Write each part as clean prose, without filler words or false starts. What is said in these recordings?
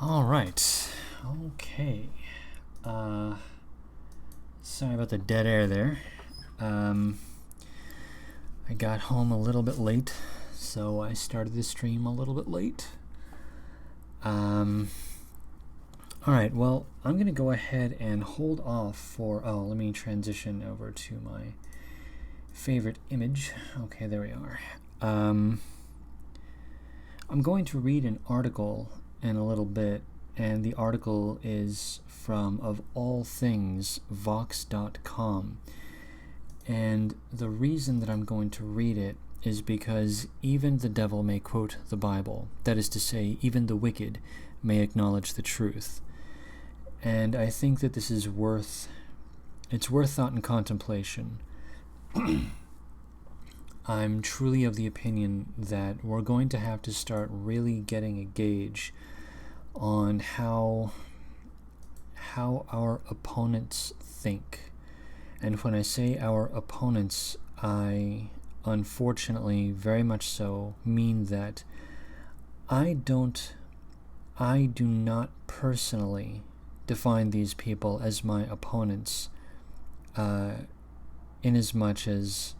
All right. Okay. Uh, Sorry about the dead air there. Um, I got home a little bit late, so I started the stream a little bit late. All right. Well, I'm gonna go ahead and hold off for. Oh, let me transition over to my favorite image. Okay, there we are. I'm going to read an article in a little bit, and the article is from, of all things, Vox.com. And the reason that I'm going to read it is because even the devil may quote the Bible. That is to say, even the wicked may acknowledge the truth. And I think that this is worth thought and contemplation. I'm truly of the opinion that we're going to have to start really getting a gauge on how our opponents think. And when I say our opponents, I unfortunately very much so mean that I do not personally define these people as my opponents, in as much as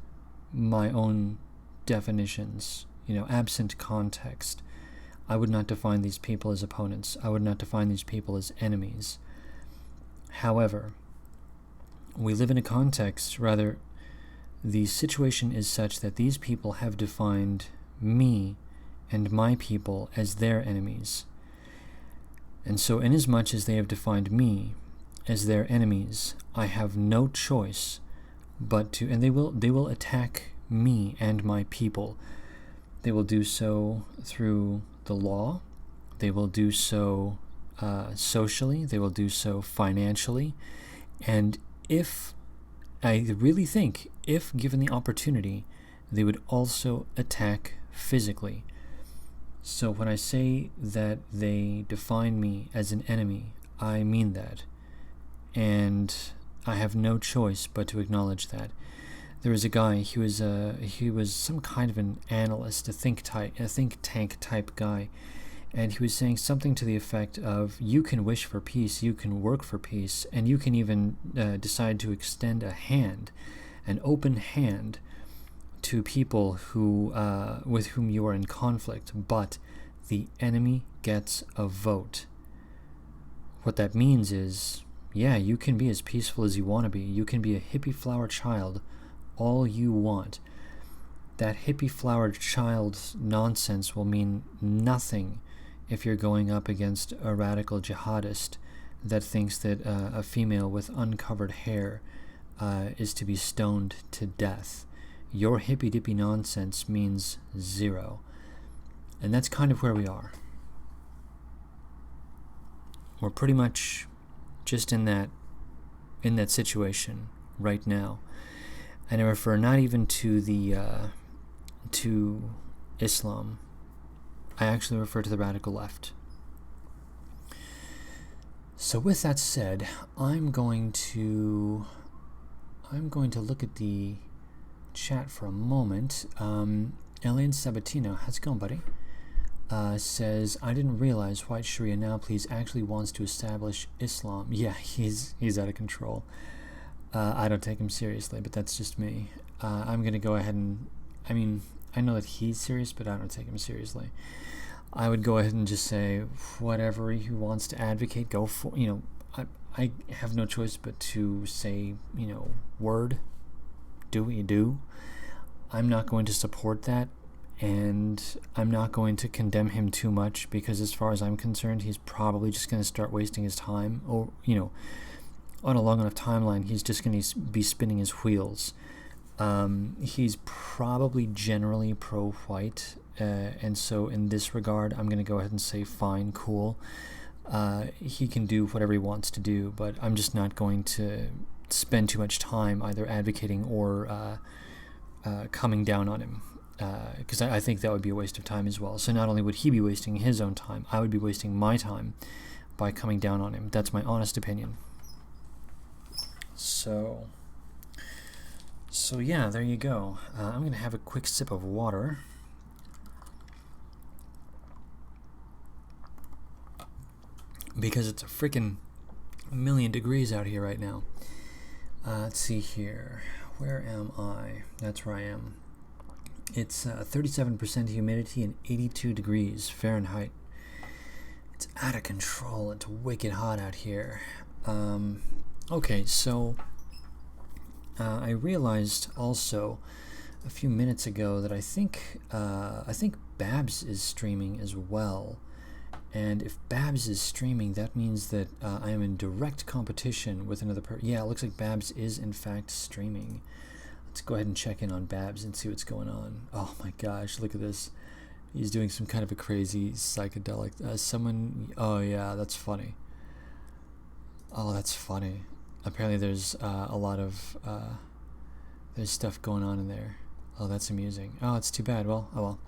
my own definitions, absent context. I would not define these people as opponents. I would not define these people as enemies. However, we live in a context, rather, the situation is such that these people have defined me and my people as their enemies. And so inasmuch as they have defined me as their enemies, I have no choice but to, and they will attack me and my people. They will do so through the law. They will do so socially. They will do so financially. And I really think, if given the opportunity, they would also attack physically. So when I say that they define me as an enemy, I mean that. And I have no choice but to acknowledge that. There was a guy, he was some kind of an analyst, a think tank type guy, and he was saying something to the effect of, you can wish for peace, you can work for peace, and you can even decide to extend a hand, an open hand, to people who with whom you are in conflict, but the enemy gets a vote. What that means is, yeah, you can be as peaceful as you want to be. You can be a hippie flower child all you want. That hippie flower child nonsense will mean nothing if you're going up against a radical jihadist that thinks that a female with uncovered hair is to be stoned to death. Your hippy-dippy nonsense means zero. And that's kind of where we are. We're pretty much just in that situation right now. And I refer not even to Islam. I actually refer to the radical left. So with that said, I'm going to look at the chat for a moment. Elaine Sabatino, how's it going, buddy? Says, I didn't realize White Sharia now please actually wants to establish Islam. Yeah, he's out of control. I don't take him seriously, but that's just me. I'm going to go ahead and, I know that he's serious, but I don't take him seriously. I would go ahead and just say, whatever he wants to advocate, go for, I have no choice but to say, word, do what you do. I'm not going to support that, and I'm not going to condemn him too much, because as far as I'm concerned, he's probably just going to start wasting his time, or, on a long enough timeline, he's just going to be spinning his wheels. He's probably generally pro-white, and so in this regard, I'm going to go ahead and say, fine, cool. He can do whatever he wants to do, but I'm just not going to spend too much time either advocating or coming down on him, because I think that would be a waste of time as well. So not only would he be wasting his own time, I would be wasting my time by coming down on him. That's my honest opinion. So yeah, there you go. I'm going to have a quick sip of water. because it's a freaking million degrees out here right now. Let's see here. Where am I? That's where I am. It's 37% humidity and 82 degrees Fahrenheit. It's out of control. It's wicked hot out here. Okay, so I realized also a few minutes ago that I think Babs is streaming as well. And if Babs is streaming, that means that I am in direct competition with another person. Yeah, it looks like Babs is in fact streaming. Let's go ahead and check in on Babs and see what's going on. Oh my gosh, look at this. He's doing some kind of a crazy psychedelic. Oh yeah, that's funny. Oh, that's funny. Apparently there's a lot of, there's stuff going on in there. Oh, that's amusing. Oh, it's too bad. Well, oh well.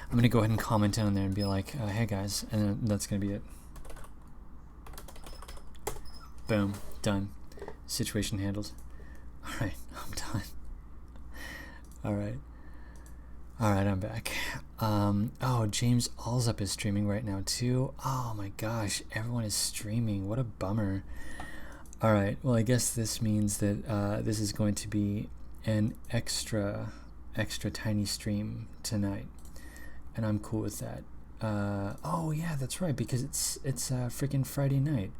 I'm going to go ahead and comment down there and be like, hey guys, and then that's going to be it. Boom. Done. Situation handled. Alright, I'm done. Alright, I'm back. Oh, James Allsup is streaming right now too. Oh my gosh, everyone is streaming. What a bummer. Alright, well I guess this means that this is going to be an extra tiny stream tonight, and I'm cool with that. Oh yeah, that's right, because it's freaking Friday night,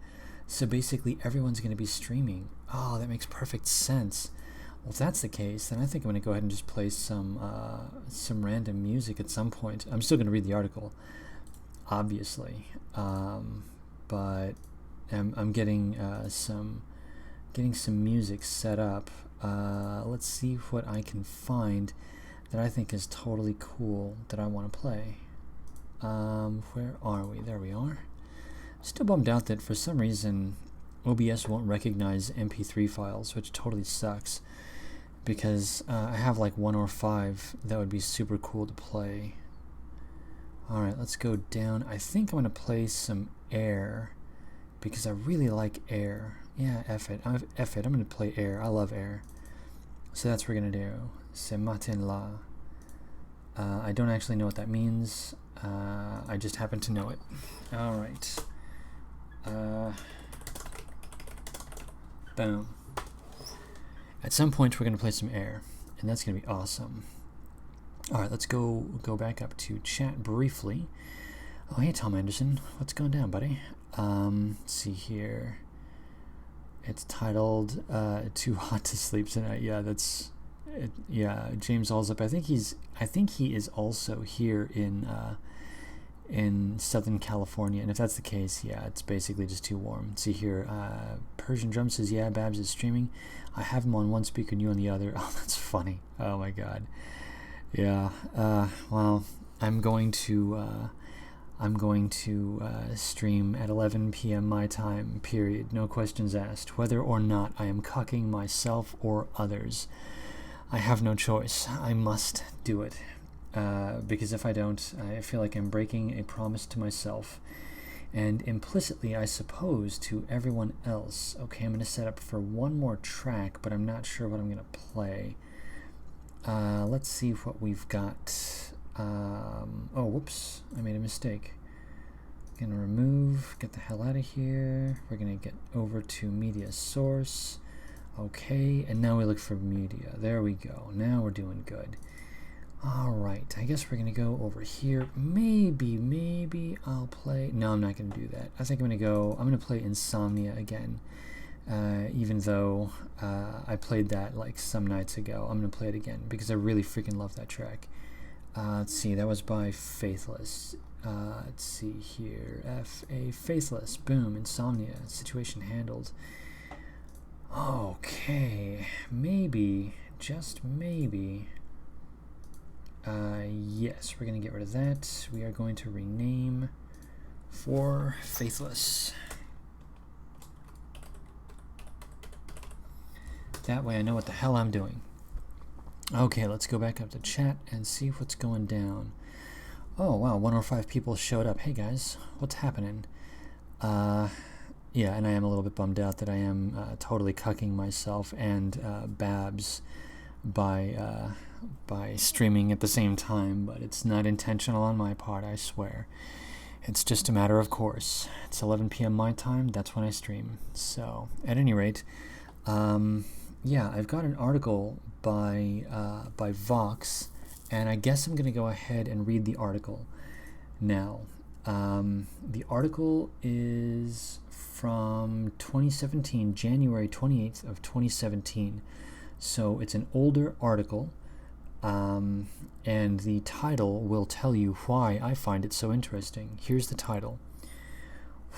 so basically everyone's going to be streaming. Oh, that makes perfect sense. Well, if that's the case, then I think I'm going to go ahead and just play some random music at some point. I'm still going to read the article, obviously, but I'm getting some music set up. Let's see what I can find that I think is totally cool that I want to play. Where are we? There we are. Still bummed out that for some reason OBS won't recognize MP3 files, which totally sucks, because I have like 1 or 5 that would be super cool to play. Alright, let's go down. I think I'm going to play some Air, because I really like Air. Yeah, F it. I'm going to play Air. I love Air. So that's what we're going to do. Ce matin là. I don't actually know what that means. I just happen to know it. Alright. Boom. At some point we're going to play some Air, and that's going to be awesome. Alright, let's go back up to chat briefly. Oh, hey Tom Anderson. What's going down, buddy? Let's see here. It's titled Too Hot to Sleep Tonight. Yeah, that's it. Yeah, James Allsup. I think he is also here in Southern California, and if that's the case, yeah, it's basically just too warm. See here, Persian Drum says, yeah, Babs is streaming. I have him on one speaker and you on the other. Oh, that's funny. Oh my god. Yeah. Well, I'm going to stream at 11 p.m. my time, period. No questions asked, whether or not I am cucking myself or others. I have no choice. I must do it. Because if I don't, I feel like I'm breaking a promise to myself, and implicitly, I suppose, to everyone else. Okay, I'm going to set up for one more track, but I'm not sure what I'm going to play. Let's see what we've got. Oh, whoops, I made a mistake. Gonna remove, get the hell out of here. We're gonna get over to media source. Okay, and now we look for media. There we go. Now we're doing good. Alright, I guess we're gonna go over here. Maybe I'll play. No, I'm not gonna do that. I think I'm gonna play Insomnia again. Even though I played that like some nights ago, I'm gonna play it again because I really freaking love that track. Let's see, that was by Faithless. Let's see here, F.A. Faithless, boom, Insomnia, situation handled. Okay, maybe, just maybe, yes, we're going to get rid of that. We are going to rename for Faithless. That way I know what the hell I'm doing. Okay, let's go back up to chat and see what's going down. Oh wow, 1 or 5 people showed up. Hey guys, what's happening? Yeah, and I am a little bit bummed out that I am totally cucking myself and Babs by streaming at the same time, but it's not intentional on my part, I swear. It's just a matter of course. It's 11 p.m. my time. That's when I stream. So, at any rate, yeah, I've got an article by Vox, and I guess I'm going to go ahead and read the article now. The article is from 2017, January 28th of 2017. So it's an older article, and the title will tell you why I find it so interesting. Here's the title.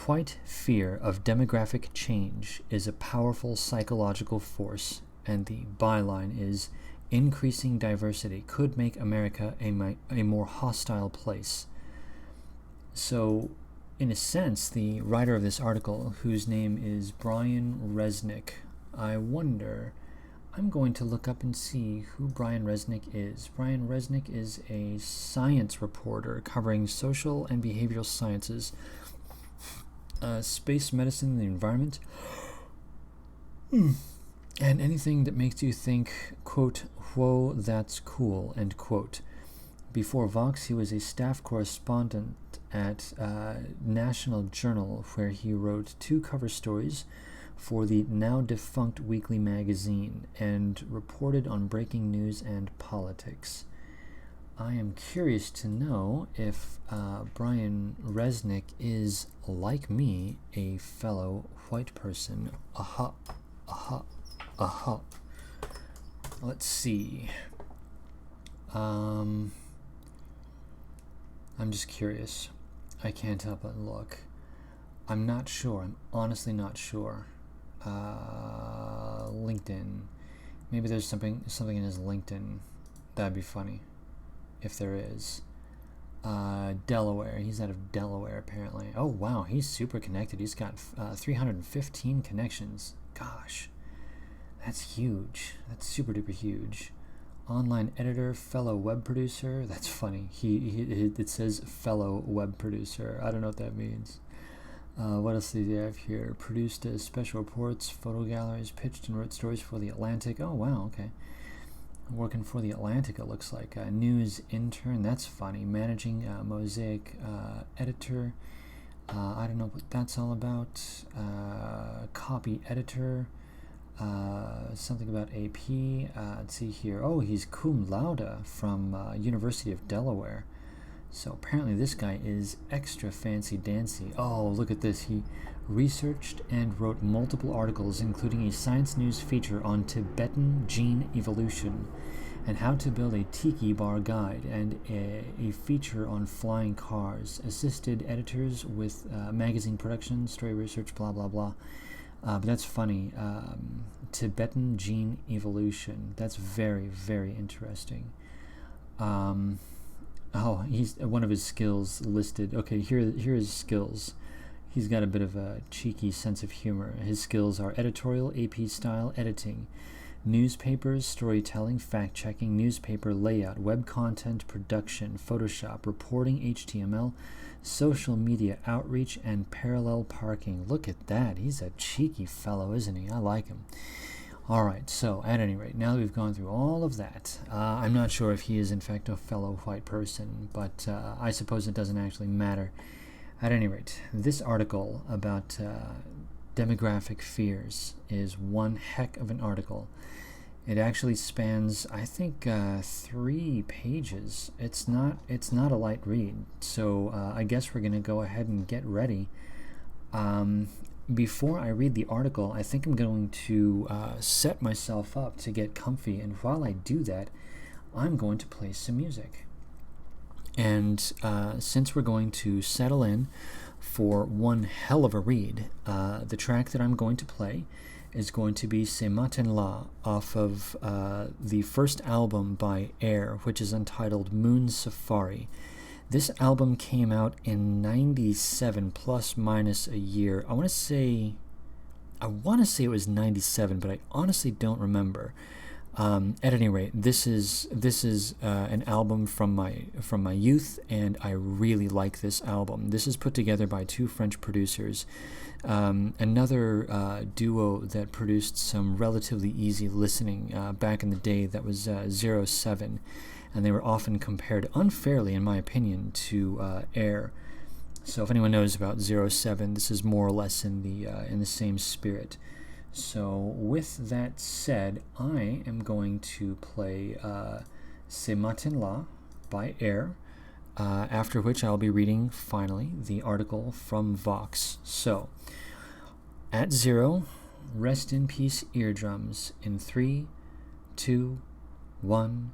White fear of demographic change is a powerful psychological force, and the byline is increasing diversity could make America a more hostile place. So, in a sense, the writer of this article, whose name is Brian Resnick, I'm going to look up and see who Brian Resnick is. Brian Resnick is a science reporter covering social and behavioral sciences, space medicine and the environment, and anything that makes you think, quote, whoa, that's cool, end quote. Before Vox, he was a staff correspondent at National Journal, where he wrote 2 cover stories for the now-defunct weekly magazine and reported on breaking news and politics. I am curious to know if Brian Resnick is, like me, a fellow white person. Aha. Let's see. I'm just curious. I can't help but look. I'm not sure. I'm honestly not sure. LinkedIn. Maybe there's something in his LinkedIn. That'd be funny. If there is. Delaware. He's out of Delaware, apparently. Oh, wow. He's super connected. He's got 315 connections. Gosh. That's huge. That's super duper huge. Online editor, fellow web producer. That's funny. It says fellow web producer. I don't know what that means. What else do you have here? Produced special reports, photo galleries, pitched and wrote stories for The Atlantic. Oh, wow, okay. Working for The Atlantic, it looks like. News intern, that's funny. Managing Mosaic editor. I don't know what that's all about. Copy editor. Something about AP. Let's see here. Oh, he's cum laude from University of Delaware. So apparently this guy is extra fancy dancy. Oh, look at this. He researched and wrote multiple articles, including a Science News feature on Tibetan gene evolution and how to build a tiki bar guide, and a feature on flying cars. Assisted editors with magazine production, story research, blah, blah, blah. But that's funny. Tibetan gene evolution. That's very, very interesting. He's one of his skills listed. Okay, here are his skills. He's got a bit of a cheeky sense of humor. His skills are editorial, AP style editing, newspapers, storytelling, fact-checking, newspaper layout, web content production, Photoshop, reporting, HTML, social media outreach, and parallel parking. Look at that. He's a cheeky fellow, isn't he? I like him. All right, so at any rate, now that we've gone through all of that, I'm not sure if he is in fact a fellow white person, but I suppose it doesn't actually matter. At any rate, this article about demographic fears is one heck of an article. It actually spans, I think, 3 pages. It's not a light read, so I guess we're going to go ahead and get ready. Before I read the article, I think I'm going to set myself up to get comfy, and while I do that, I'm going to play some music. And since we're going to settle in for one hell of a read, the track that I'm going to play is going to be Ce Matin-là off of the first album by Air, which is entitled Moon Safari. This album came out in 97, plus minus a year. I want to say it was 97, but I honestly don't remember. At any rate, this is an album from my youth, and I really like this album. This is put together by 2 French producers, another duo that produced some relatively easy listening back in the day. That was 07, and they were often compared unfairly, in my opinion, to Air. So if anyone knows about 07, this is more or less in the same spirit. So with that said, I am going to play Ce Matin-là by Air, after which I'll be reading, finally, the article from Vox. So, at 0, rest in peace, eardrums, in 3, 2, 1...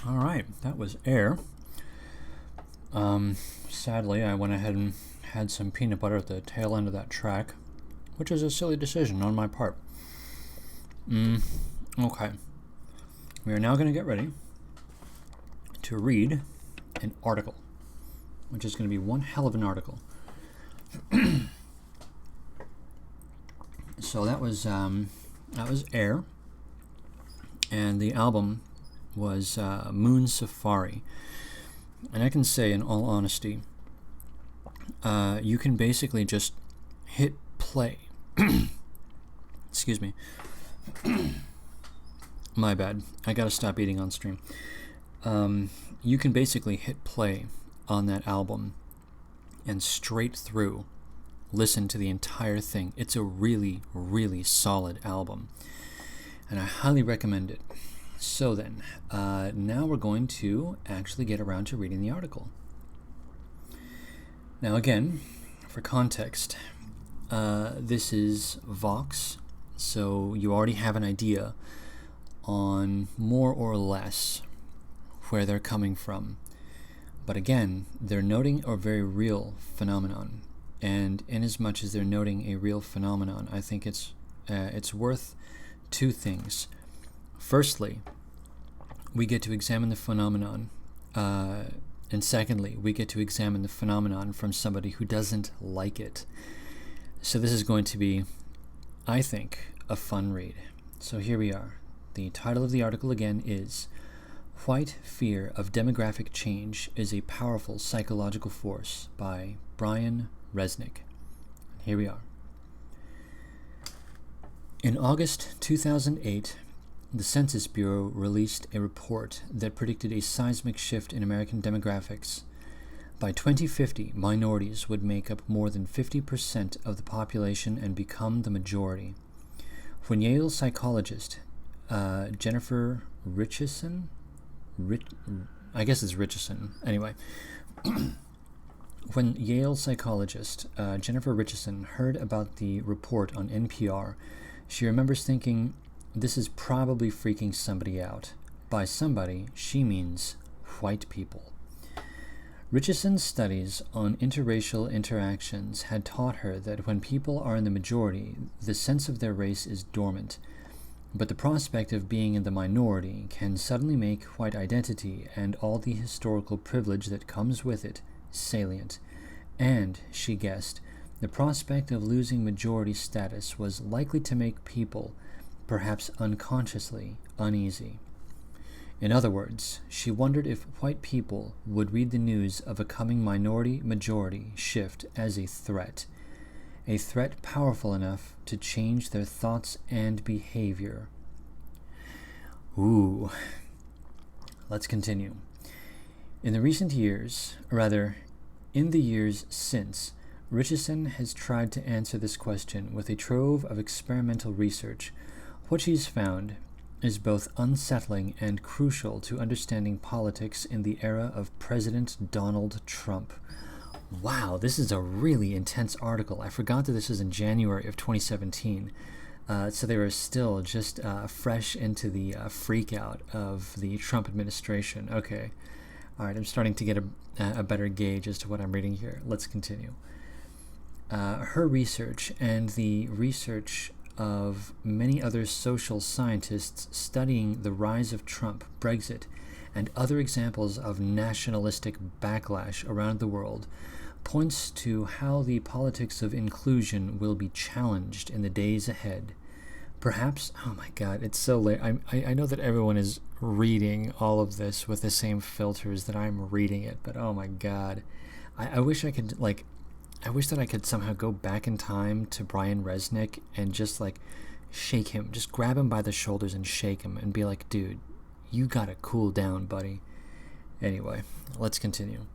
All right, that was Air. Sadly, I went ahead and had some peanut butter at the tail end of that track, which is a silly decision on my part. Okay. We are now going to get ready to read an article, which is going to be one hell of an article. So that was Air, and the album was Moon Safari. And I can say, in all honesty, you can basically just hit play. Excuse me. My bad. I gotta stop eating on stream. You can basically hit play on that album and straight through listen to the entire thing. It's a really, really solid album, and I highly recommend it. So then, now we're going to actually get around to reading the article. Now again, for context, this is Vox, so you already have an idea on more or less where they're coming from. But again, they're noting a very real phenomenon, and inasmuch as they're noting a real phenomenon, I think it's worth two things. Firstly, we get to examine the phenomenon, and secondly, we get to examine the phenomenon from somebody who doesn't like it. So this is going to be, I think, a fun read. So here we are. The title of the article again is White Fear of Demographic Change is a Powerful Psychological Force by Brian Resnick. Here we are. In August 2008, the Census Bureau released a report that predicted a seismic shift in American demographics. By 2050, minorities would make up more than 50% of the population and become the majority. When Yale psychologist Jennifer Richardson, I guess it's Richardson, anyway. When Yale psychologist Jennifer Richardson heard about the report on NPR, she remembers thinking, this is probably freaking somebody out. By somebody, she means white people. Richardson's studies on interracial interactions had taught her that when people are in the majority, the sense of their race is dormant. But the prospect of being in the minority can suddenly make white identity and all the historical privilege that comes with it salient. And, she guessed, the prospect of losing majority status was likely to make people, perhaps unconsciously, uneasy. In other words, she wondered if white people would read the news of a coming minority-majority shift as a threat powerful enough to change their thoughts and behavior. Ooh. Let's continue. In the recent years, in the years since, Richardson has tried to answer this question with a trove of experimental research. What she's found is both unsettling and crucial to understanding politics in the era of President Donald Trump. Wow, this is a really intense article. I forgot that this was in January of 2017. So they were still just fresh into the freak-out of the Trump administration. Okay. All right, I'm starting to get a better gauge as to what I'm reading here. Let's continue. Her research and the research of many other social scientists studying the rise of Trump, Brexit, and other examples of nationalistic backlash around the world points to how the politics of inclusion will be challenged in the days ahead. Perhaps, oh my God, it's so late. I know that everyone is reading all of this with the same filters that I'm reading it, but oh my God. I wish I could, I wish that I could somehow go back in time to Brian Resnick and just shake him, just grab him by the shoulders and shake him and be like, dude, you gotta cool down, buddy. Anyway, let's continue.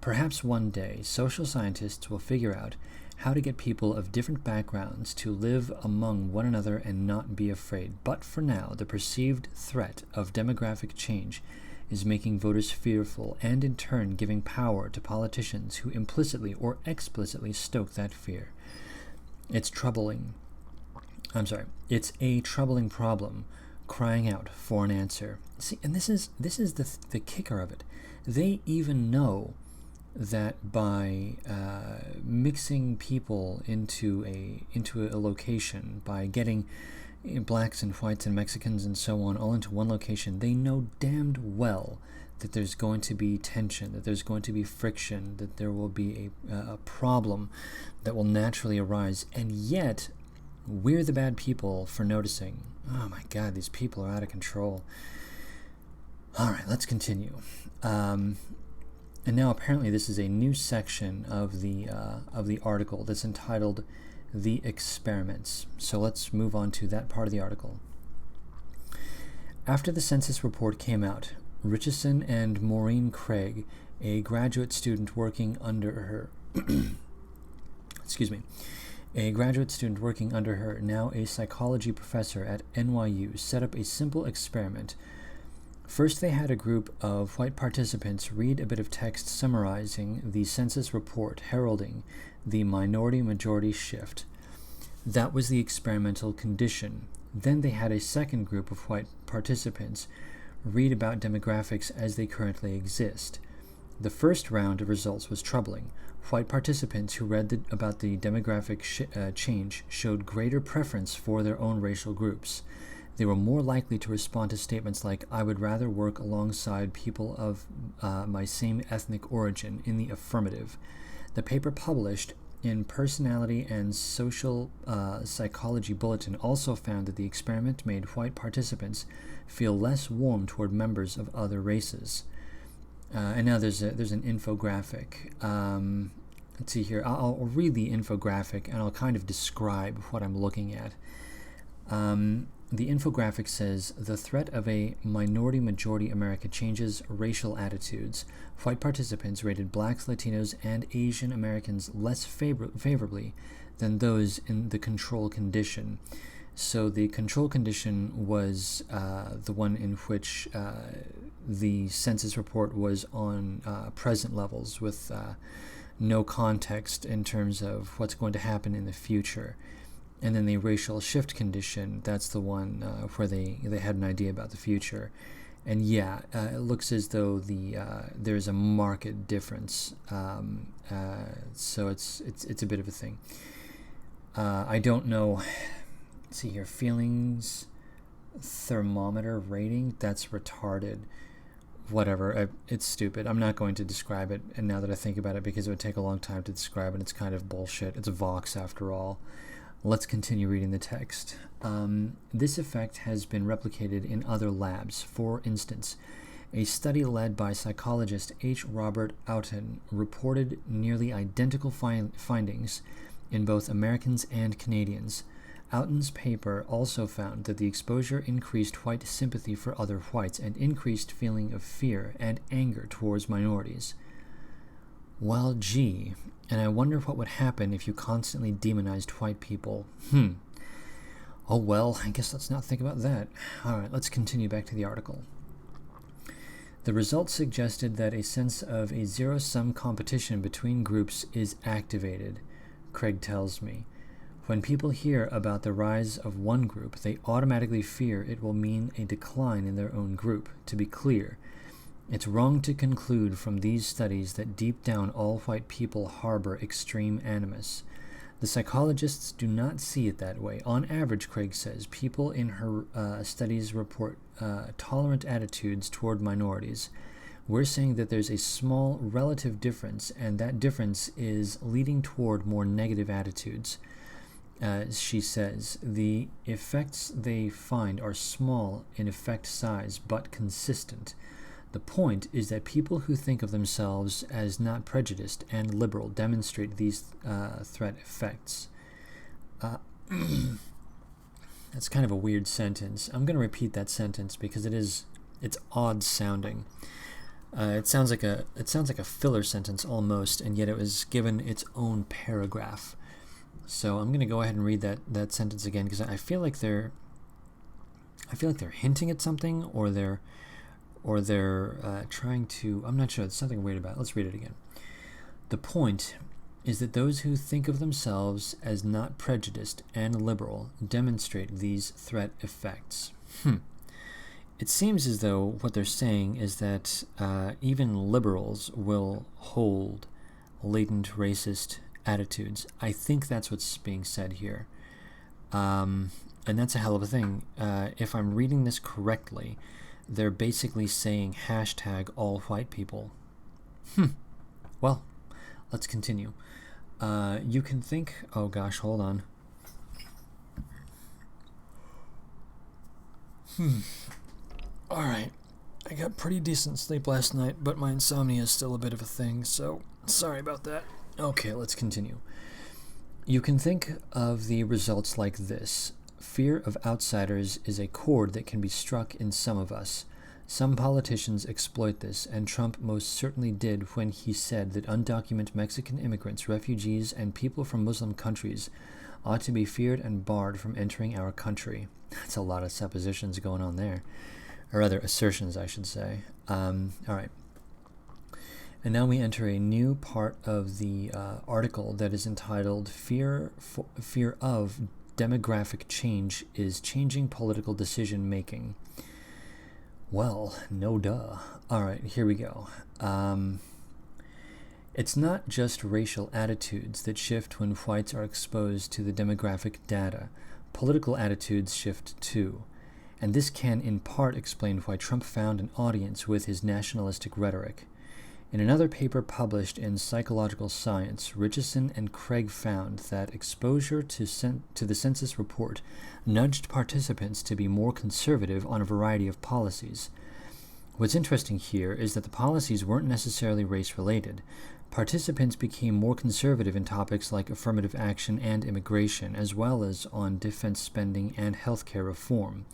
Perhaps one day, social scientists will figure out how to get people of different backgrounds to live among one another and not be afraid. But for now, the perceived threat of demographic change is making voters fearful and in turn giving power to politicians who implicitly or explicitly stoke that fear. It's a troubling problem, crying out for an answer. See, and this is the kicker of it. They even know that by mixing people into a location, by getting blacks and whites and Mexicans and so on all into one location, they know damned well that there's going to be tension, that there's going to be friction, that there will be a problem that will naturally arise, and yet we're the bad people for noticing. Oh my God, these people are out of control. All right, let's continue. And now apparently this is a new section of the article that's entitled The Experiments. So let's move on to that part of the article. After the census report came out, Richardson and Maureen Craig, a graduate student working under her, Excuse me. A graduate student working under her, now a psychology professor at NYU, set up a simple experiment. First, they had a group of white participants read a bit of text summarizing the census report heralding the minority-majority shift. That was the experimental condition. Then they had a second group of white participants read about demographics as they currently exist. The first round of results was troubling. White participants who read about the demographic change showed greater preference for their own racial groups. They were more likely to respond to statements like, "I would rather work alongside people of my same ethnic origin," in the affirmative. The paper published in Personality and Social Psychology Bulletin also found that the experiment made white participants feel less warm toward members of other races. And now there's an infographic. Let's see here. I'll read the infographic and I'll kind of describe what I'm looking at. The infographic says, "The threat of a minority-majority America changes racial attitudes. White participants rated blacks, Latinos, and Asian Americans less favorably than those in the control condition." So the control condition was the one in which the census report was on present levels with no context in terms of what's going to happen in the future. And then the racial shift condition, that's the one where they had an idea about the future. And yeah, it looks as though there's a marked difference. So it's a bit of a thing. I don't know. Let's see here. Feelings thermometer rating, that's retarded. Whatever. It's stupid. I'm not going to describe it, and now that I think about it, because it would take a long time to describe it. It's kind of bullshit. It's Vox after all. Let's continue reading the text. This effect has been replicated in other labs. For instance, a study led by psychologist H. Robert Outen reported nearly identical findings in both Americans and Canadians. Outen's paper also found that the exposure increased white sympathy for other whites and increased feeling of fear and anger towards minorities. Well, gee, and I wonder what would happen if you constantly demonized white people. Oh well, I guess let's not think about that. Alright, let's continue back to the article. The results suggested that a sense of a zero-sum competition between groups is activated, Craig tells me. When people hear about the rise of one group, they automatically fear it will mean a decline in their own group. To be clear, it's wrong to conclude from these studies that deep down all white people harbor extreme animus. The psychologists do not see it that way. On average, Craig says, people in her studies report tolerant attitudes toward minorities. We're saying that there's a small relative difference, and that difference is leading toward more negative attitudes. She says, the effects they find are small in effect size, but consistent. The point is that people who think of themselves as not prejudiced and liberal demonstrate these threat effects. That's kind of a weird sentence. I'm going to repeat that sentence because it's odd sounding. It sounds like a filler sentence almost, and yet it was given its own paragraph. So I'm going to go ahead and read that sentence again because I feel like they're hinting at something, or they're trying to. I'm not sure. There's something weird about it. Let's read it again. The point is that those who think of themselves as not prejudiced and liberal demonstrate these threat effects. It seems as though what they're saying is that even liberals will hold latent racist attitudes. I think that's what's being said here. And that's a hell of a thing. If I'm reading this correctly, they're basically saying hashtag all white people. Well, let's continue. You can think... Oh gosh, hold on. Alright. I got pretty decent sleep last night, but my insomnia is still a bit of a thing, so sorry about that. Okay, let's continue. You can think of the results like this. Fear of outsiders is a chord that can be struck in some of us. Some politicians exploit this, and Trump most certainly did when he said that undocumented Mexican immigrants, refugees, and people from Muslim countries ought to be feared and barred from entering our country. That's a lot of suppositions going on there. Or rather, assertions, I should say. All right. And now we enter a new part of the article that is entitled Fear of Demographic Change is Changing Political Decision Making. Well, no duh. All right, here we go. It's not just racial attitudes that shift when whites are exposed to the demographic data. Political attitudes shift too. And this can in part explain why Trump found an audience with his nationalistic rhetoric. In another paper published in Psychological Science, Richardson and Craig found that exposure to the census report nudged participants to be more conservative on a variety of policies. What's interesting here is that the policies weren't necessarily race-related. Participants became more conservative in topics like affirmative action and immigration, as well as on defense spending and healthcare reform.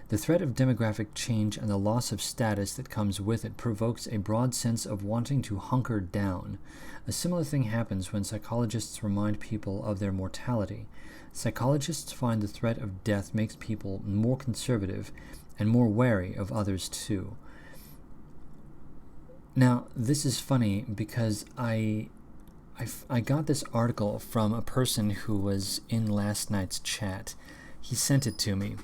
The threat of demographic change and the loss of status that comes with it provokes a broad sense of wanting to hunker down. A similar thing happens when psychologists remind people of their mortality. Psychologists find the threat of death makes people more conservative and more wary of others too. Now, this is funny because I got this article from a person who was in last night's chat. He sent it to me.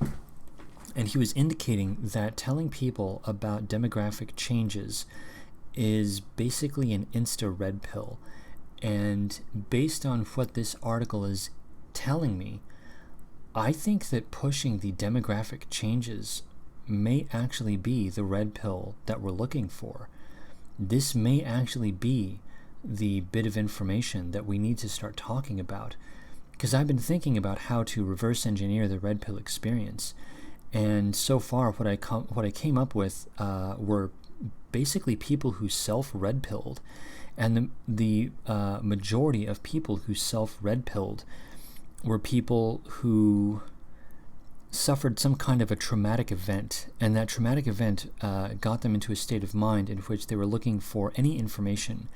And he was indicating that telling people about demographic changes is basically an insta-red pill. And based on what this article is telling me, I think that pushing the demographic changes may actually be the red pill that we're looking for. This may actually be the bit of information that we need to start talking about. Because I've been thinking about how to reverse engineer the red pill experience. And so far, what I came up with were basically people who self-red pilled, and the majority of people who self-red pilled were people who suffered some kind of a traumatic event, and that traumatic event got them into a state of mind in which they were looking for any information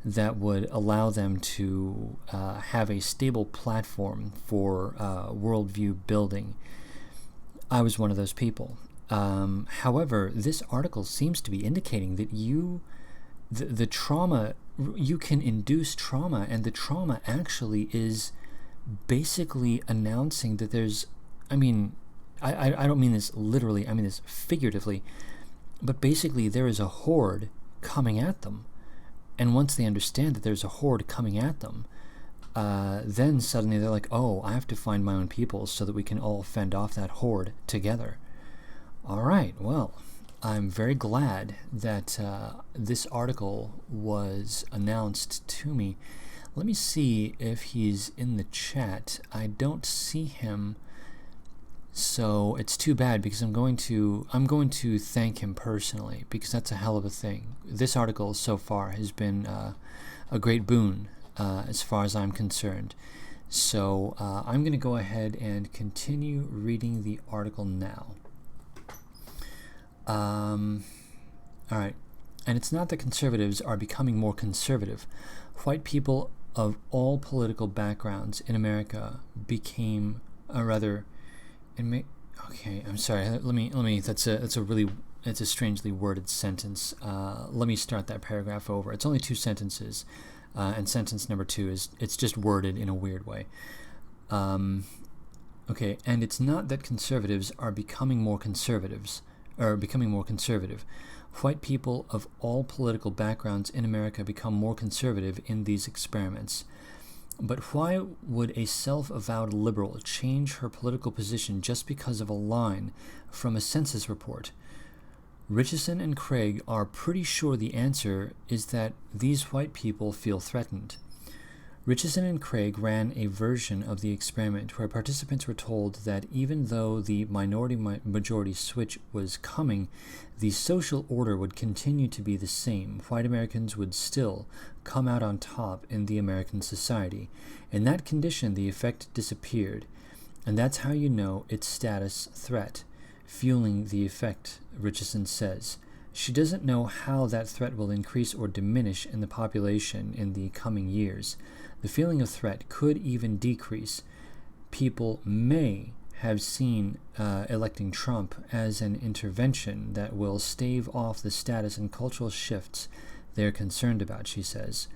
that would allow them to have a stable platform for worldview building. I was one of those people. However, this article seems to be indicating that the trauma, you can induce trauma, and the trauma actually is basically announcing that there's, I don't mean this literally, I mean this figuratively, but basically there is a horde coming at them. And once they understand that there's a horde coming at them, then suddenly they're like, oh, I have to find my own people so that we can all fend off that horde together. All right, well, I'm very glad that this article was announced to me. Let me see if he's in the chat. I don't see him, so it's too bad because I'm going to thank him personally because that's a hell of a thing. This article so far has been a great boon. As far as I'm concerned. So I'm going to go ahead and continue reading the article now. All right. And it's not that conservatives are becoming more conservative. White people of all political backgrounds in America became, okay, I'm sorry. Let me. That's a strangely worded sentence. Let me start that paragraph over. It's only 2 sentences. And sentence number 2 it's just worded in a weird way. Okay, and it's not that conservatives are becoming more conservative. White people of all political backgrounds in America become more conservative in these experiments. But why would a self-avowed liberal change her political position just because of a line from a census report? Richardson and Craig are pretty sure the answer is that these white people feel threatened. Richardson and Craig ran a version of the experiment where participants were told that even though the minority-majority switch was coming, the social order would continue to be the same. White Americans would still come out on top in the American society. In that condition, the effect disappeared, and that's how you know it's status threat. fueling the effect, Richardson says. She doesn't know how that threat will increase or diminish in the population in the coming years. The feeling of threat could even decrease. People may have seen electing Trump as an intervention that will stave off the status and cultural shifts they're concerned about, she says.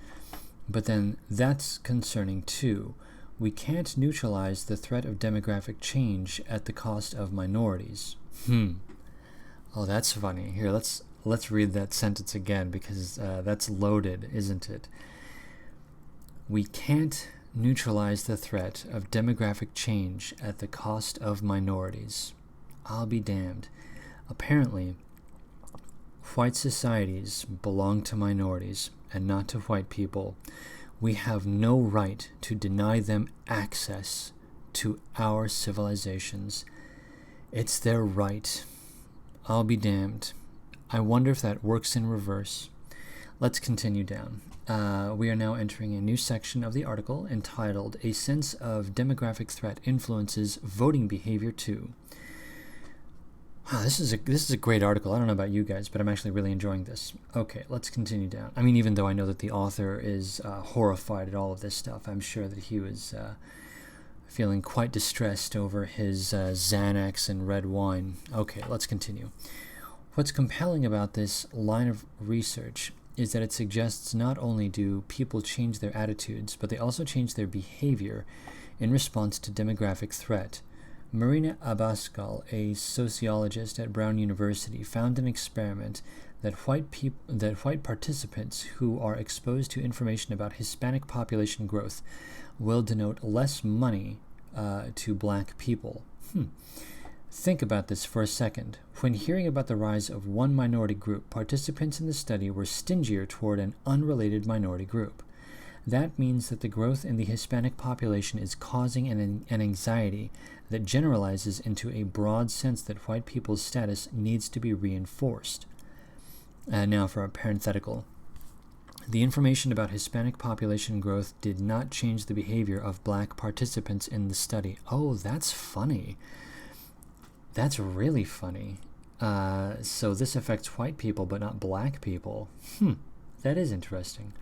But then that's concerning too. We can't neutralize the threat of demographic change at the cost of minorities. Oh, that's funny. Here, let's read that sentence again, because that's loaded, isn't it? We can't neutralize the threat of demographic change at the cost of minorities. I'll be damned. Apparently, white societies belong to minorities and not to white people. We have no right to deny them access to our civilizations. It's their right. I'll be damned. I wonder if that works in reverse. Let's continue down. We are now entering a new section of the article entitled "A Sense of Demographic Threat Influences Voting Behavior Too." Wow, this is a great article. I don't know about you guys, but I'm actually really enjoying this. Okay, let's continue down. I mean, even though I know that the author is horrified at all of this stuff, I'm sure that he was feeling quite distressed over his Xanax and red wine. Okay, let's continue. What's compelling about this line of research is that it suggests not only do people change their attitudes, but they also change their behavior in response to demographic threat. Marina Abascal, a sociologist at Brown University, found an experiment that white participants who are exposed to information about Hispanic population growth will denote less money to black people. Think about this for a second. When hearing about the rise of one minority group, participants in the study were stingier toward an unrelated minority group. That means that the growth in the Hispanic population is causing an anxiety that generalizes into a broad sense that white people's status needs to be reinforced. Now for a parenthetical. The information about Hispanic population growth did not change the behavior of black participants in the study. Oh, that's funny. That's really funny. So this affects white people but not black people. That is interesting.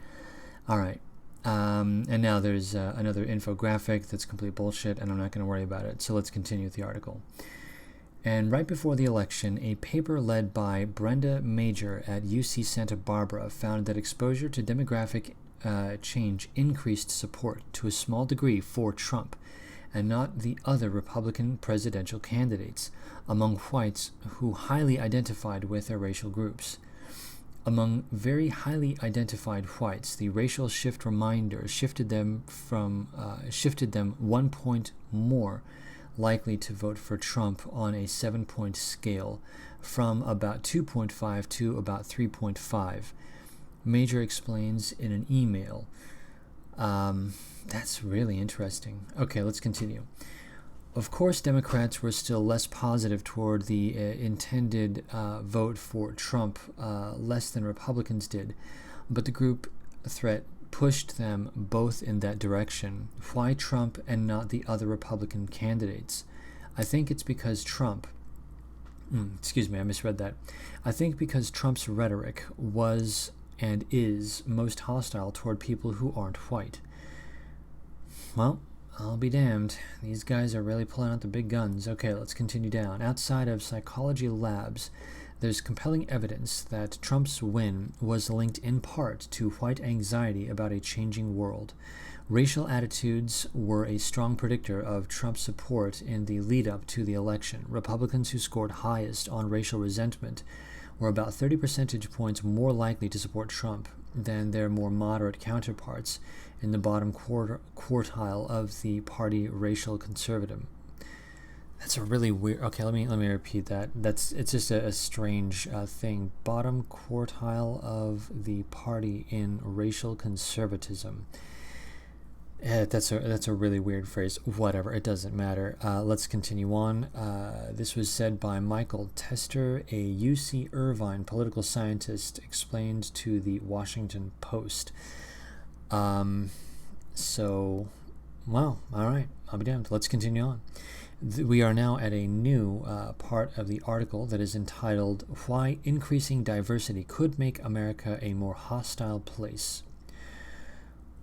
All right. And now there's another infographic that's complete bullshit, and I'm not going to worry about it. So let's continue with the article. And right before the election, a paper led by Brenda Major at UC Santa Barbara found that exposure to demographic change increased support to a small degree for Trump and not the other Republican presidential candidates among whites who highly identified with their racial groups. Among very highly identified whites, the racial shift reminder shifted them 1 point more likely to vote for Trump on a 7-point scale, from about 2.5 to about 3.5. Major explains in an email. That's really interesting. Okay, let's continue. Of course, Democrats were still less positive toward the intended vote for Trump, less than Republicans did, but the group threat pushed them both in that direction. Why Trump and not the other Republican candidates? I think it's because Trump... excuse me, I misread that. I think because Trump's rhetoric was and is most hostile toward people who aren't white. Well, I'll be damned. These guys are really pulling out the big guns. Okay, let's continue down. Outside of psychology labs, there's compelling evidence that Trump's win was linked in part to white anxiety about a changing world. Racial attitudes were a strong predictor of Trump's support in the lead-up to the election. Republicans who scored highest on racial resentment were about 30 percentage points more likely to support Trump than their more moderate counterparts in the bottom quartile of the party racial conservative. That's a really weird... Okay, let me repeat that. It's just a strange thing. Bottom quartile of the party in racial conservatism. That's a really weird phrase. Whatever, it doesn't matter. Let's continue on. This was said by Michael Tester, a UC Irvine political scientist, explained to the Washington Post. Well, all right, I'll be damned. Let's continue on. We are now at a new part of the article that is entitled Why Increasing Diversity Could Make America a More Hostile Place.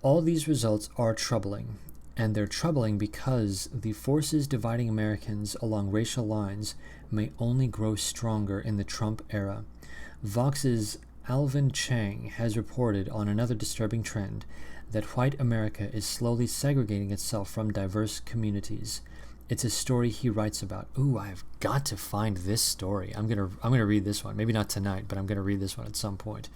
All these results are troubling, and they're troubling because the forces dividing Americans along racial lines may only grow stronger in the Trump era. Vox's Alvin Chang has reported on another disturbing trend, that white America is slowly segregating itself from diverse communities. It's a story he writes about. Ooh, I've got to find this story. I'm gonna read this one. Maybe not tonight, but I'm gonna read this one at some point.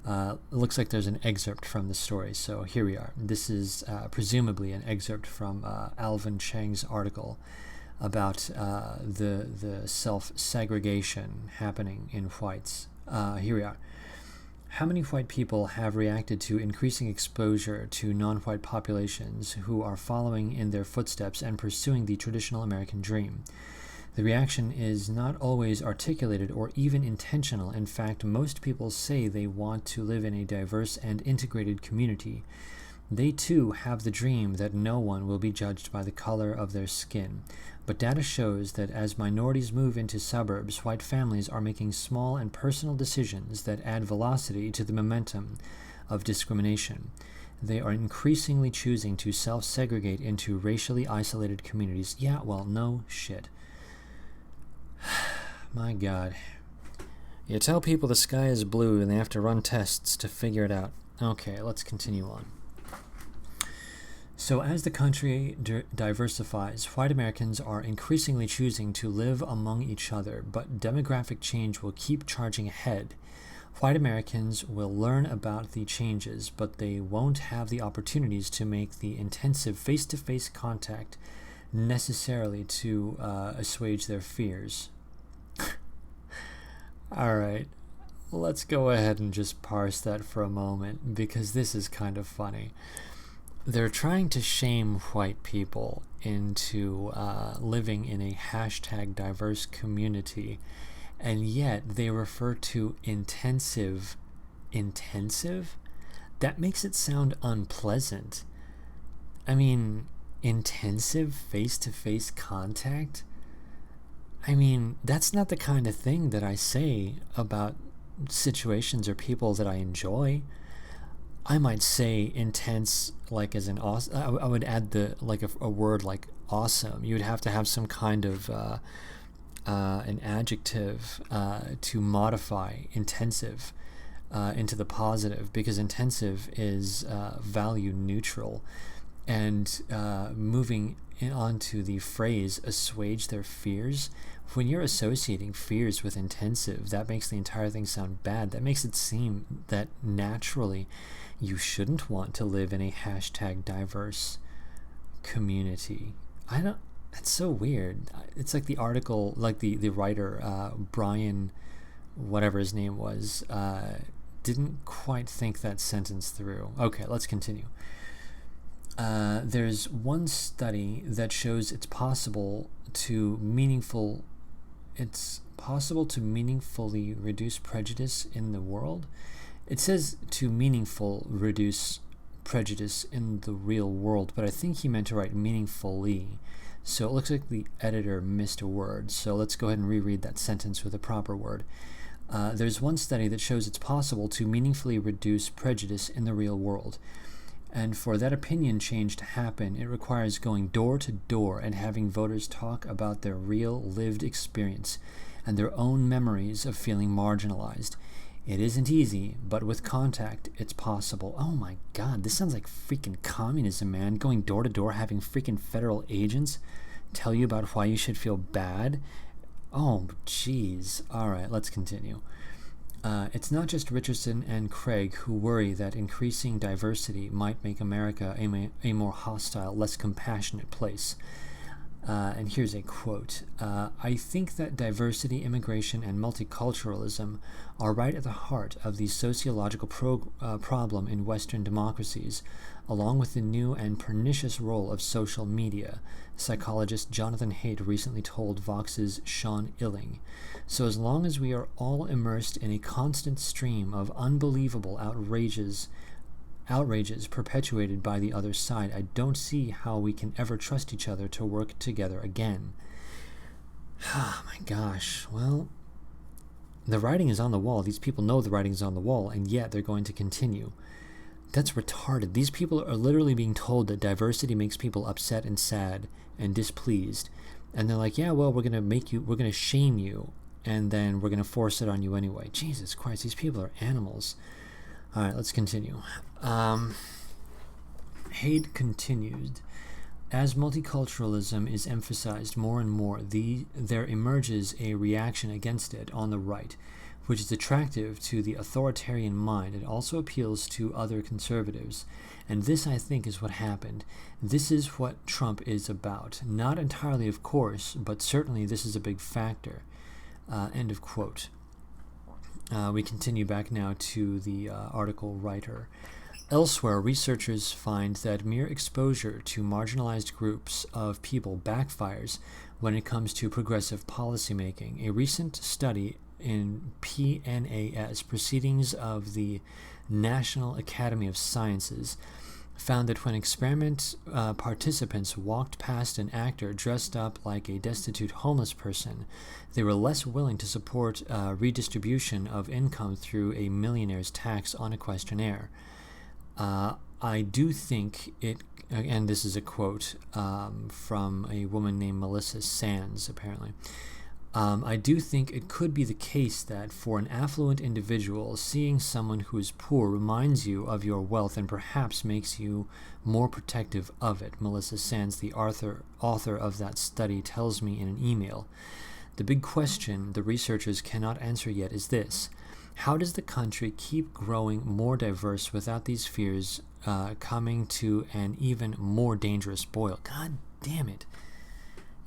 It looks like there's an excerpt from the story, so here we are. This is presumably an excerpt from Alvin Chang's article about the self-segregation happening in whites. Here we are. How many white people have reacted to increasing exposure to non-white populations who are following in their footsteps and pursuing the traditional American dream? The reaction is not always articulated or even intentional. In fact, most people say they want to live in a diverse and integrated community. They too have the dream that no one will be judged by the color of their skin. But data shows that as minorities move into suburbs, white families are making small and personal decisions that add velocity to the momentum of discrimination. They are increasingly choosing to self-segregate into racially isolated communities. Yeah, well, no shit. My God. You tell people the sky is blue and they have to run tests to figure it out. Okay, let's continue on. So as the country diversifies, white Americans are increasingly choosing to live among each other, but demographic change will keep charging ahead. White Americans will learn about the changes, but they won't have the opportunities to make the intensive face-to-face contact necessarily to assuage their fears. All right, let's go ahead and just parse that for a moment, because this is kind of funny. They're trying to shame white people into living in a hashtag diverse community, and yet they refer to intensive. That makes it sound unpleasant. I mean, intensive face-to-face contact? I mean, that's not the kind of thing that I say about situations or people that I enjoy. I might say intense, like as an awesome. I would add a word like awesome. You would have to have some kind of an adjective to modify intensive into the positive, because intensive is value neutral, and moving onto the phrase assuage their fears. When you're associating fears with intensive, that makes the entire thing sound bad. That makes it seem that naturally you shouldn't want to live in a hashtag diverse community. That's so weird. It's like the article, like the writer, Brian, whatever his name was, didn't quite think that sentence through. Okay, let's continue. There's one study that shows it's possible to meaningfully reduce prejudice in the world. It says to reduce prejudice in the real world, but I think he meant to write meaningfully. So it looks like the editor missed a word. So let's go ahead and reread that sentence with a proper word. There's one study that shows it's possible to meaningfully reduce prejudice in the real world. And for that opinion change to happen, it requires going door to door and having voters talk about their real lived experience and their own memories of feeling marginalized. It isn't easy, but with contact, it's possible. Oh my God, this sounds like freaking communism, man. Going door to door, having freaking federal agents tell you about why you should feel bad. Oh, jeez. All right, let's continue. It's not just Richardson and Craig who worry that increasing diversity might make America a more hostile, less compassionate place. And here's a quote. I think that diversity, immigration, and multiculturalism are right at the heart of the sociological problem in Western democracies, along with the new and pernicious role of social media, psychologist Jonathan Haidt recently told Vox's Sean Illing. So as long as we are all immersed in a constant stream of unbelievable outrages outrages perpetuated by the other side. I don't see how we can ever trust each other to work together again. Oh my gosh. Well, the writing is on the wall. These people know the writing is on the wall, and yet they're going to continue. That's retarded. These people are literally being told that diversity makes people upset and sad and displeased. And they're like, yeah, well, we're going to shame you, and then we're going to force it on you anyway. Jesus Christ, these people are animals. All right, let's continue. Hate continued. As multiculturalism is emphasized more and more, there emerges a reaction against it on the right, which is attractive to the authoritarian mind. It also appeals to other conservatives. And this, I think, is what happened. This is what Trump is about. Not entirely, of course, but certainly this is a big factor. End of quote. We continue back now to the article writer. Elsewhere, researchers find that mere exposure to marginalized groups of people backfires when it comes to progressive policymaking. A recent study in PNAS, Proceedings of the National Academy of Sciences, found that when experiment participants walked past an actor dressed up like a destitute homeless person, they were less willing to support redistribution of income through a millionaire's tax on a questionnaire. I do think it, and this is a quote from a woman named Melissa Sands, apparently. I do think it could be the case that for an affluent individual, seeing someone who is poor reminds you of your wealth and perhaps makes you more protective of it. Melissa Sands, the author of that study, tells me in an email. The big question the researchers cannot answer yet is this. How does the country keep growing more diverse without these fears coming to an even more dangerous boil? God damn it.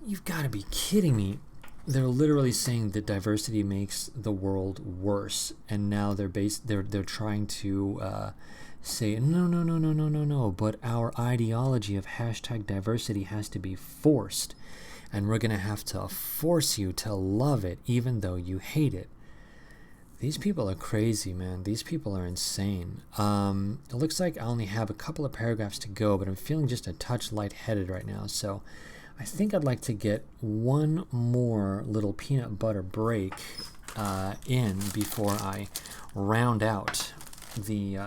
You've got to be kidding me. They're literally saying that diversity makes the world worse, and now they're trying to say no, but our ideology of #diversity has to be forced, and we're going to have to force you to love it even though you hate it. These people are crazy, man. These people are insane. It looks like I only have a couple of paragraphs to go, but I'm feeling just a touch lightheaded right now, so I think I'd like to get one more little peanut butter break in before I round out the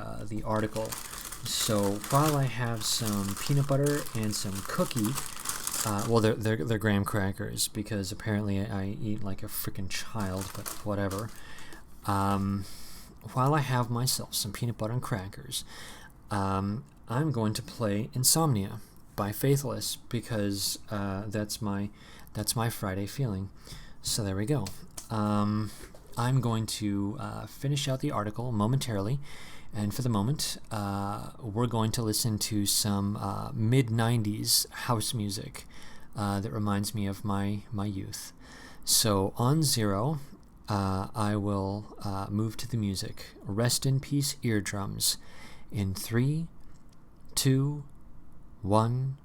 article. So while I have some peanut butter and some cookie, well, they're graham crackers because apparently I eat like a freaking child, but whatever. While I have myself some peanut butter and crackers, I'm going to play Insomnia by Faithless because that's my Friday feeling. So there we go. I'm going to finish out the article momentarily, and for the moment, we're going to listen to some mid-90s house music that reminds me of my youth. So on 0, I will move to the music. Rest in peace, eardrums. In 3, 2, 1.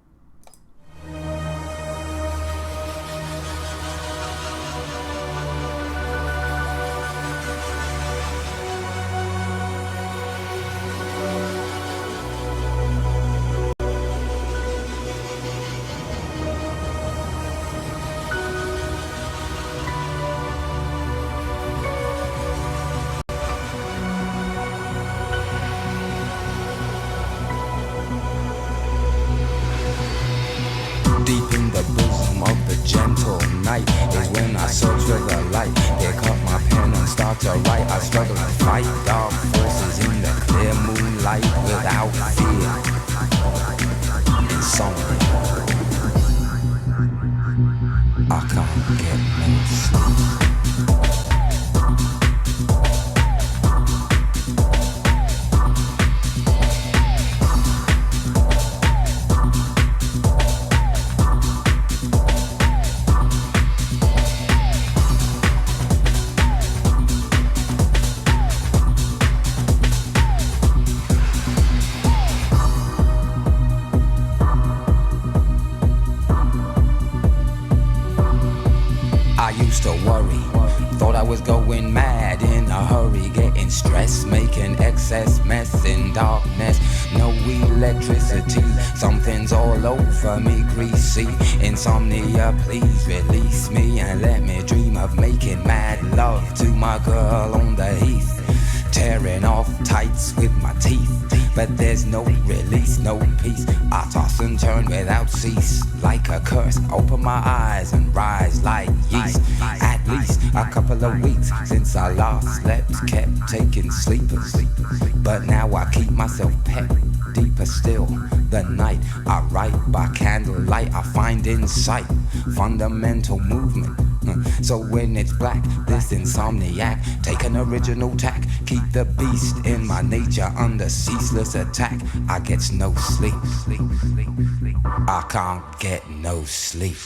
Deep in the bosom of the gentle night is when I search for the light. Pick up my pen and start to write. I struggle to fight dark forces in the clear moonlight without fear. Insomnia. I can't get no sleep. Thought I was going mad in a hurry, getting stressed, making excess mess in darkness. for me greasy. Insomnia, please release me and let me dream of making mad love to my girl on the heath. Tearing off tights with my teeth, but there's no release, no peace. I toss and turn without cease, like a curse. Open my eyes and rise like yeast. At least a couple of weeks since I last slept, kept taking sleepers, but now I keep myself pet. Deeper still, the night I write by candlelight. I find insight, fundamental movement. So when it's black, this insomniac, take an original tack, keep the beast in my nature under ceaseless attack. I get no sleep, I can't get no sleep.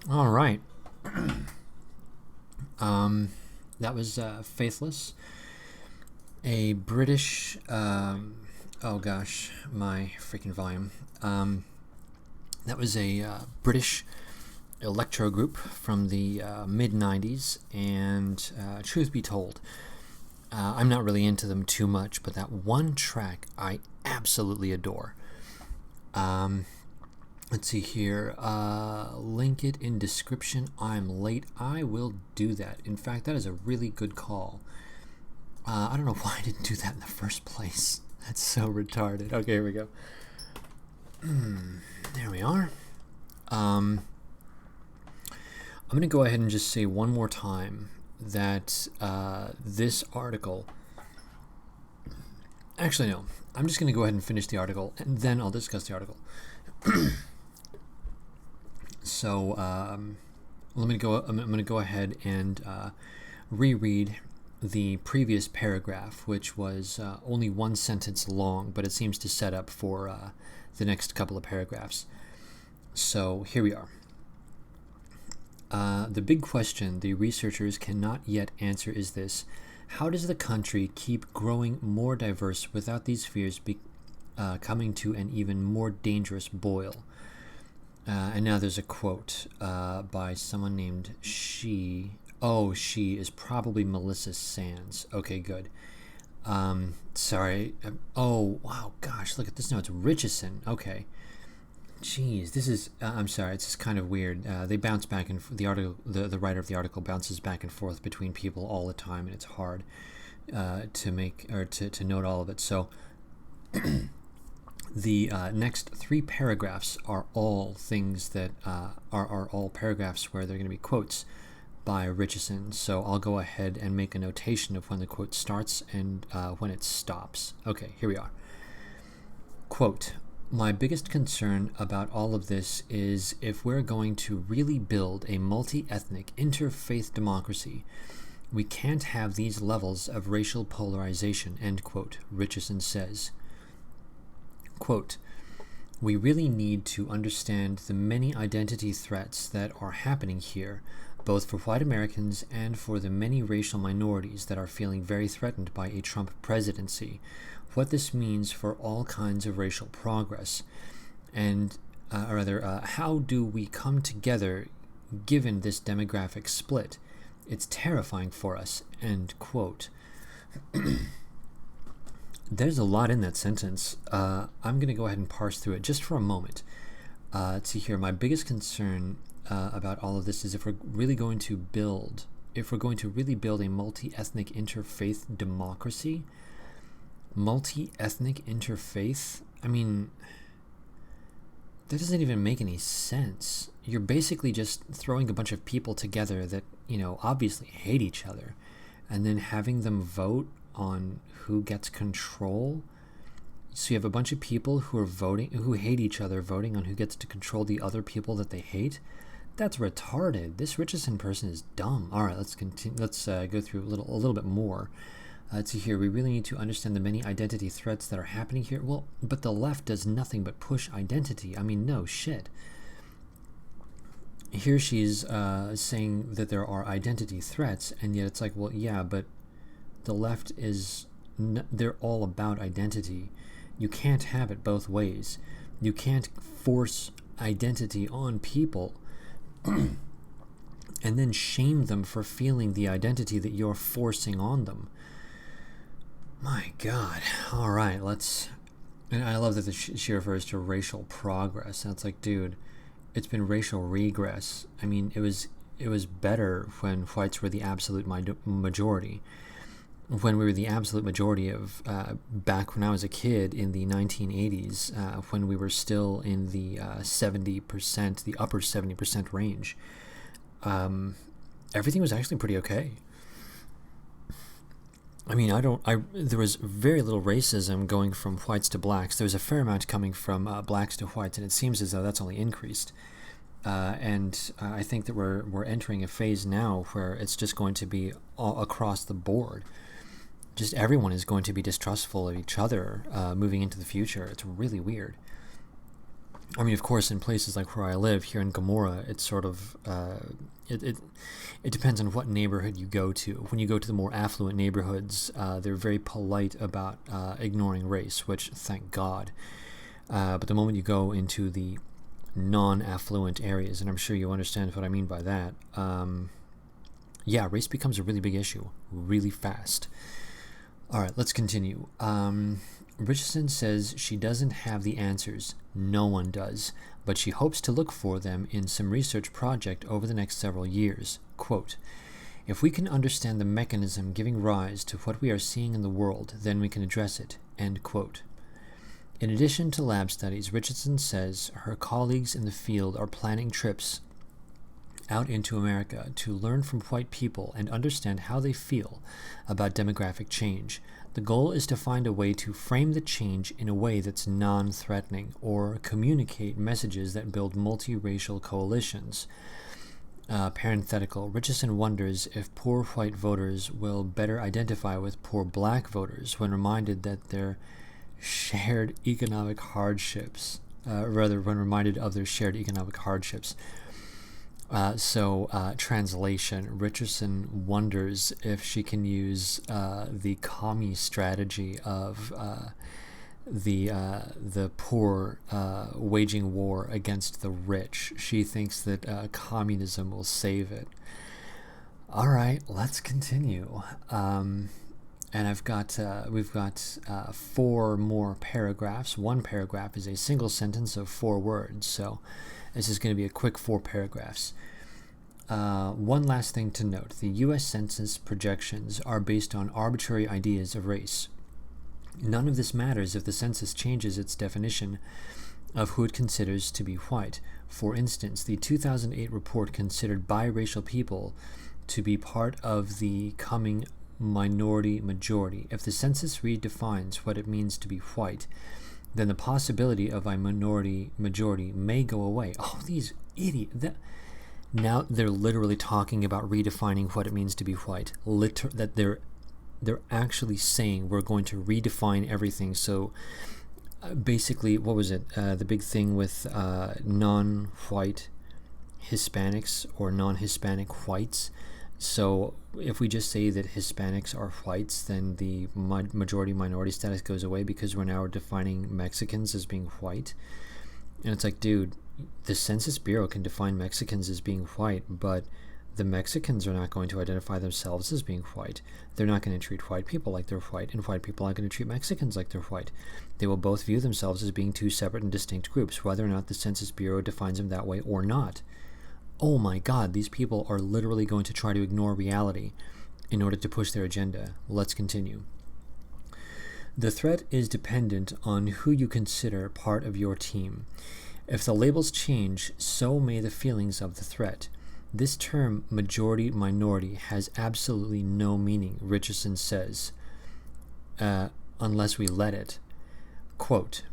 All right. That was Faithless, a British, oh gosh, my freaking volume. That was a British electro group from the mid-90s, and truth be told, I'm not really into them too much, but that one track I absolutely adore. Let's see here. Link it in description. I'm late. I will do that. In fact, that is a really good call. I don't know why I didn't do that in the first place. That's so retarded. Okay, here we go. There we are. I'm going to go ahead and just say one more time that this article... Actually, no. I'm just going to go ahead and finish the article, and then I'll discuss the article. So I'm going to go ahead and reread the previous paragraph, which was only one sentence long, but it seems to set up for the next couple of paragraphs. So here we are. The big question the researchers cannot yet answer is this: how does the country keep growing more diverse without these fears coming to an even more dangerous boil? And now there's a quote by someone named She. Oh, she is probably Melissa Sands. Okay, good. Sorry. Oh, wow, gosh, look at this. No, it's Richardson. Okay. Jeez, this is... I'm sorry, it's just kind of weird. They bounce back and the article. The writer of the article bounces back and forth between people all the time, and it's hard to make or to note all of it. So the next three paragraphs are all things that are all paragraphs where they're going to be quotes by Richardson. So I'll go ahead and make a notation of when the quote starts and when it stops. Okay, here we are. Quote: my biggest concern about all of this is if we're going to really build a multi-ethnic, interfaith democracy, we can't have these levels of racial polarization, end quote, Richardson says. Quote, we really need to understand the many identity threats that are happening here, both for white Americans and for the many racial minorities that are feeling very threatened by a Trump presidency, what this means for all kinds of racial progress, and how do we come together given this demographic split? It's terrifying for us, end quote. There's a lot in that sentence. I'm going to go ahead and parse through it just for a moment to hear. My biggest concern about all of this is if we're really going to build a multi-ethnic interfaith democracy, multi-ethnic interfaith, I mean, that doesn't even make any sense. You're basically just throwing a bunch of people together that, obviously hate each other, and then having them vote on who gets control. So you have a bunch of people who hate each other, voting on who gets to control the other people that they hate. That's retarded. This Richardson person is dumb. All right, let's continue. Let's go through a little bit more to here. We really need to understand the many identity threats that are happening here. Well, but the left does nothing but push identity. I mean, no shit. Here she's saying that there are identity threats, and yet it's like, well, yeah, but the left they're all about identity. You can't have it both ways. You can't force identity on people and then shame them for feeling the identity that you're forcing on them. My God. All right, and I love that she refers to racial progress. And it's like, dude, it's been racial regress. I mean, it was better when whites were the absolute majority. When we were the absolute majority of back when I was a kid in the 1980s, when we were still in the 70%, the upper 70% range, everything was actually pretty okay. I mean, there was very little racism going from whites to blacks. There was a fair amount coming from blacks to whites, and it seems as though that's only increased. And I think that we're entering a phase now where it's just going to be all across the board. Just everyone is going to be distrustful of each other moving into the future. It's really weird. I mean, of course, in places like where I live here in Gomorrah, it's sort of it depends on what neighborhood you go to. When you go to the more affluent neighborhoods, they're very polite about ignoring race, which thank God. But the moment you go into the non-affluent areas, and I'm sure you understand what I mean by that, race becomes a really big issue really fast. All right, let's continue. Richardson says she doesn't have the answers. No one does, but she hopes to look for them in some research project over the next several years. Quote, "If we can understand the mechanism giving rise to what we are seeing in the world, then we can address it." End quote. In addition to lab studies, Richardson says her colleagues in the field are planning trips out into America to learn from white people and understand how they feel about demographic change. The goal is to find a way to frame the change in a way that's non-threatening or communicate messages that build multiracial coalitions. Parenthetical, Richardson wonders if poor white voters will better identify with poor black voters when reminded that their shared economic hardships, when reminded of their shared economic hardships. Translation, Richardson wonders if she can use the commie strategy of the poor waging war against the rich. She thinks that communism will save it. All right, let's continue. And we've got 4 more paragraphs. One paragraph is a single sentence of 4 words, so this is going to be a quick 4 paragraphs. One last thing to note. The U.S. Census projections are based on arbitrary ideas of race. None of this matters if the census changes its definition of who it considers to be white. For instance, the 2008 report considered biracial people to be part of the coming minority majority. If the census redefines what it means to be white, then the possibility of a minority majority may go away. Oh, these idiots. Now they're literally talking about redefining what it means to be white. That they're actually saying we're going to redefine everything. So basically, what was it? The big thing with non-white Hispanics or non-Hispanic whites. So if we just say that Hispanics are whites, then the majority-minority status goes away because we're now defining Mexicans as being white. And it's like, dude, the Census Bureau can define Mexicans as being white, but The Mexicans are not going to identify themselves as being white. They're not going to treat white people like they're white, and white people aren't going to treat Mexicans like they're white. They will both view themselves as being two separate and distinct groups, whether or not the Census Bureau defines them that way or not. Oh my God, these people are literally going to try to ignore reality in order to push their agenda. Let's continue. The threat is dependent on who you consider part of your team. If the labels change, so may the feelings of the threat. This term, majority-minority, has absolutely no meaning, Richardson says, unless we let it. Quote,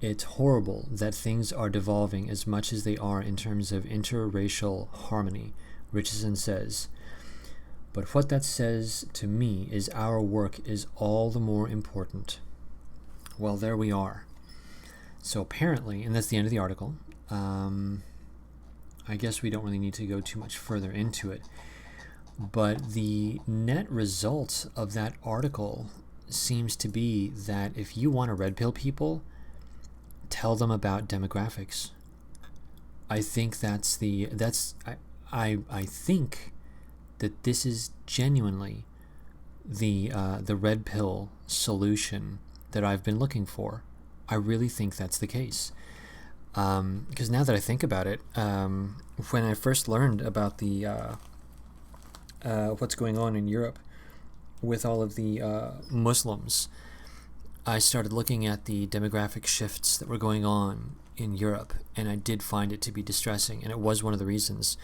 "It's horrible that things are devolving as much as they are in terms of interracial harmony," Richardson says. But what that says to me is our work is all the more important. Well, there we are. So apparently, and that's the end of the article, I guess we don't really need to go too much further into it, but the net result of that article seems to be that if you want to red pill people, tell them about demographics. I think I think that this is genuinely the red pill solution that I've been looking for. I really think that's the case. Because now that I think about it, when I first learned about the what's going on in Europe with all of the Muslims, I started looking at the demographic shifts that were going on in Europe, and I did find it to be distressing, and it was one of the reasons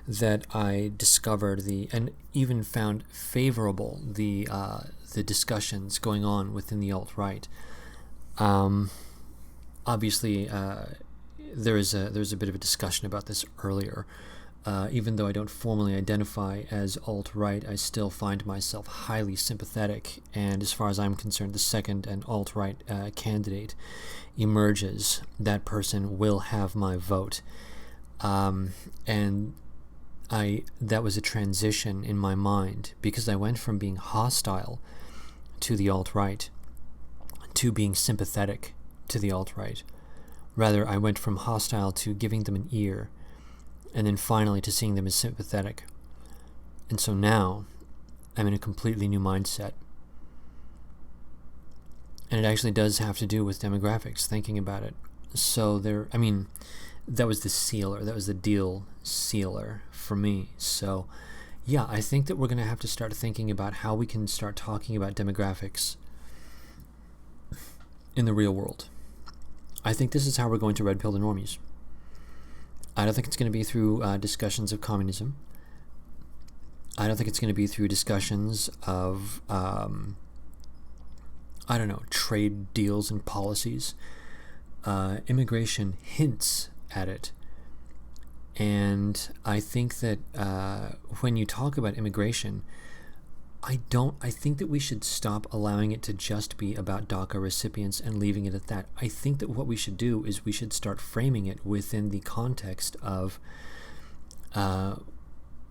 that I discovered and even found favorable the discussions going on within the alt-right. Obviously, there was a bit of a discussion about this earlier. Even though I don't formally identify as alt-right, I still find myself highly sympathetic, and as far as I'm concerned, the second an alt-right candidate emerges, that person will have my vote. And that was a transition in my mind, because I went from being hostile to the alt-right to being sympathetic to the alt-right. Rather, I went from hostile to giving them an ear, and then finally to seeing them as sympathetic. And so now, I'm in a completely new mindset. And it actually does have to do with demographics, thinking about it. So that was the sealer, that was the deal sealer for me. So yeah, I think that we're going to have to start thinking about how we can start talking about demographics in the real world. I think this is how we're going to red pill the normies. I don't think it's going to be through discussions of communism. I don't think it's going to be through discussions of, trade deals and policies. Immigration hints at it. And I think that when you talk about immigration, I think that we should stop allowing it to just be about DACA recipients and leaving it at that. I think that what we should do is we should start framing it within the context of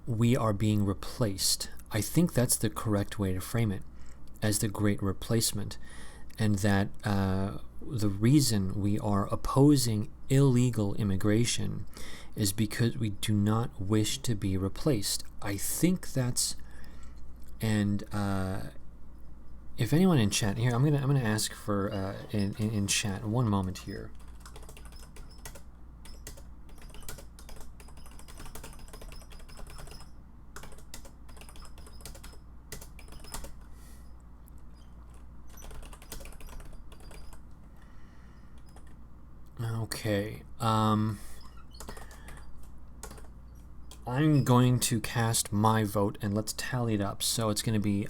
we are being replaced. I think that's the correct way to frame it, as the great replacement, and that the reason we are opposing illegal immigration is because we do not wish to be replaced. I think that's... And if anyone in chat here, I'm gonna ask for in chat. One moment here. Okay. I'm going to cast my vote, and let's tally it up. So it's going to be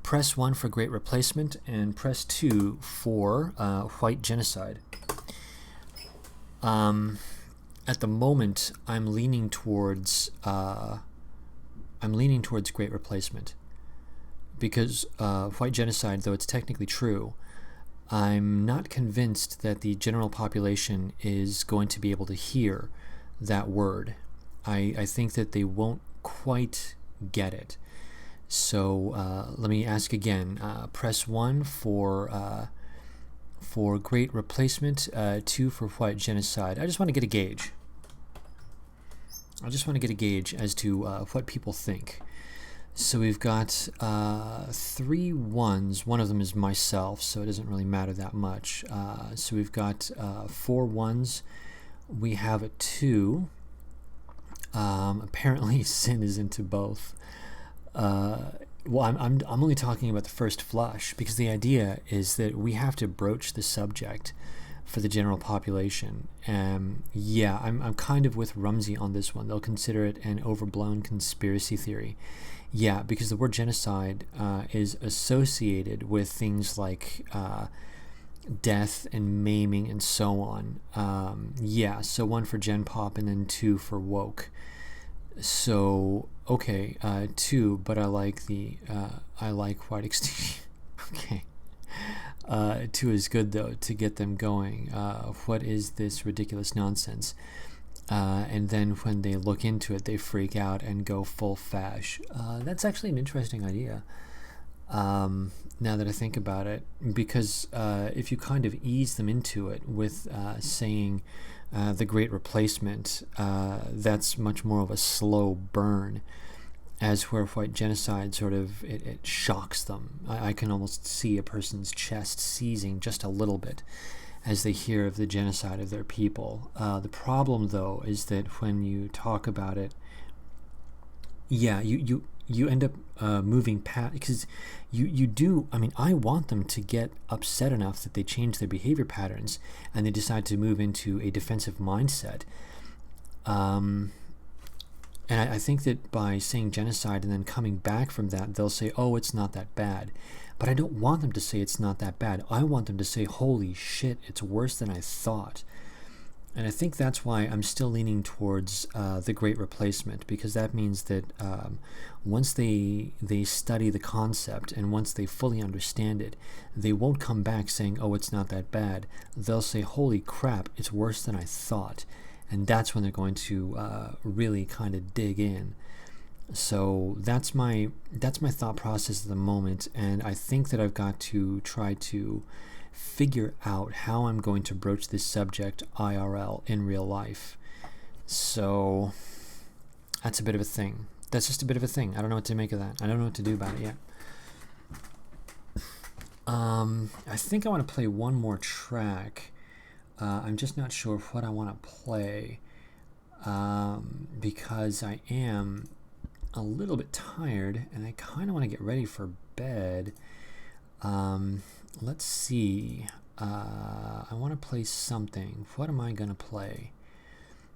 press 1 for great replacement and press 2 for white genocide. At the moment, I'm leaning towards great replacement, because white genocide, though it's technically true, I'm not convinced that the general population is going to be able to hear that word. I think that they won't quite get it. So let me ask again. Press 1 for great replacement, 2 for white genocide. I just want to get a gauge. I just want to get a gauge as to what people think. So we've got 3 ones. One of them is myself, so it doesn't really matter that much. So we've got 4 ones. We have a 2. Apparently, sin is into both. Well, I'm only talking about the first flush, because the idea is that we have to broach the subject for the general population. Yeah, I'm kind of with Rumsey on this one. They'll consider it an overblown conspiracy theory. Yeah, because the word genocide is associated with things like death and maiming and so on. Yeah, so 1 for Gen Pop and then 2 for woke. So okay, 2, but I like white extinction. Okay. 2 is good though, to get them going. What is this ridiculous nonsense? And then when they look into it, they freak out and go full fash. That's actually an interesting idea, now that I think about it, because if you kind of ease them into it with saying the Great Replacement, that's much more of a slow burn, as where white genocide sort of it shocks them. I can almost see a person's chest seizing just a little bit as they hear of the genocide of their people. The problem, though, is that when you talk about it, yeah, you end up moving past, because you do. I mean, I want them to get upset enough that they change their behavior patterns and they decide to move into a defensive mindset. And I think that by saying genocide and then coming back from that, they'll say, oh, it's not that bad. But I don't want them to say it's not that bad. I want them to say, holy shit, it's worse than I thought. And I think that's why I'm still leaning towards the Great Replacement, because that means that once they study the concept and once they fully understand it, they won't come back saying, oh, it's not that bad. They'll say, holy crap, it's worse than I thought. And that's when they're going to really kind of dig in. So that's my thought process at the moment, and I think that I've got to try to figure out how I'm going to broach this subject IRL in real life. So that's a bit of a thing. That's just a bit of a thing. I don't know what to make of that. I don't know what to do about it yet. I think I want to play one more track. I'm just not sure what I want to play, because I am a little bit tired and I kind of want to get ready for bed. Let's see. I want to play something. What am I going to play?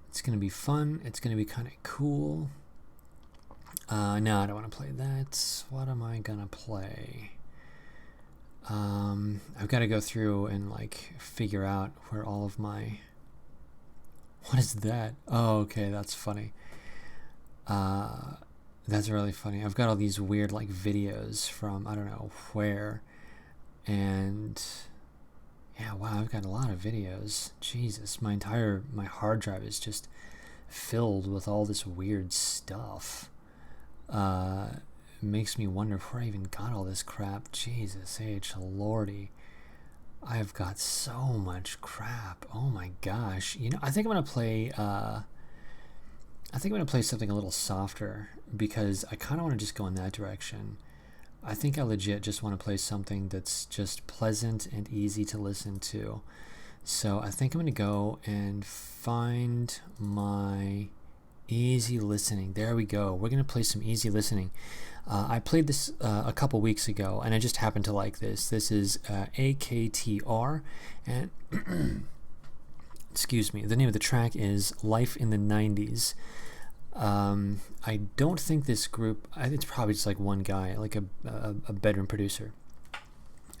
It's going to be fun. It's going to be kind of cool. No, I don't want to play that. What am I going to play? I've got to go through and figure out where all of my... What is that? Oh, okay, that's funny. That's really funny. I've got all these weird videos from I don't know where, and yeah, wow, I've got a lot of videos. Jesus, my hard drive is just filled with all this weird stuff. It makes me wonder where I even got all this crap. Jesus H. Lordy. I've got so much crap. Oh my gosh. I think I'm gonna play something a little softer, because I kind of want to just go in that direction. I think I legit just want to play something that's just pleasant and easy to listen to. So I think I'm going to go and find my easy listening. There we go. We're going to play some easy listening. I played this a couple weeks ago, and I just happened to like this. This is AKTR, and excuse me, the name of the track is Life in the 90s. I don't think this group, it's probably just one guy, a bedroom producer.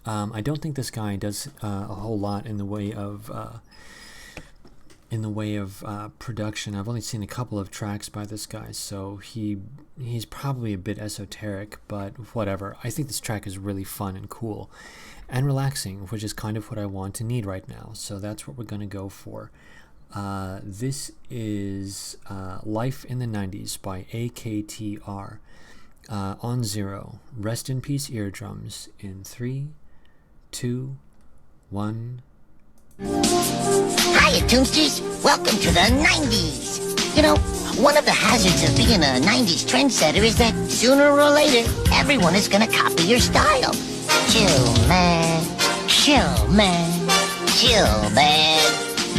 I don't think this guy does a whole lot in the way of production. I've only seen a couple of tracks by this guy, so he's probably a bit esoteric, but whatever. I think this track is really fun and cool and relaxing, which is kind of what I want and need right now. So that's what we're going to go for. This is Life in the 90s by AKTR. On 0. Rest in peace, eardrums. In 3, 2, 1. Hiya, Toonsters. Welcome to the 90s. You know, one of the hazards of being a 90s trendsetter is that sooner or later, everyone is gonna copy your style. Chill, man. Chill, man. Chill, man.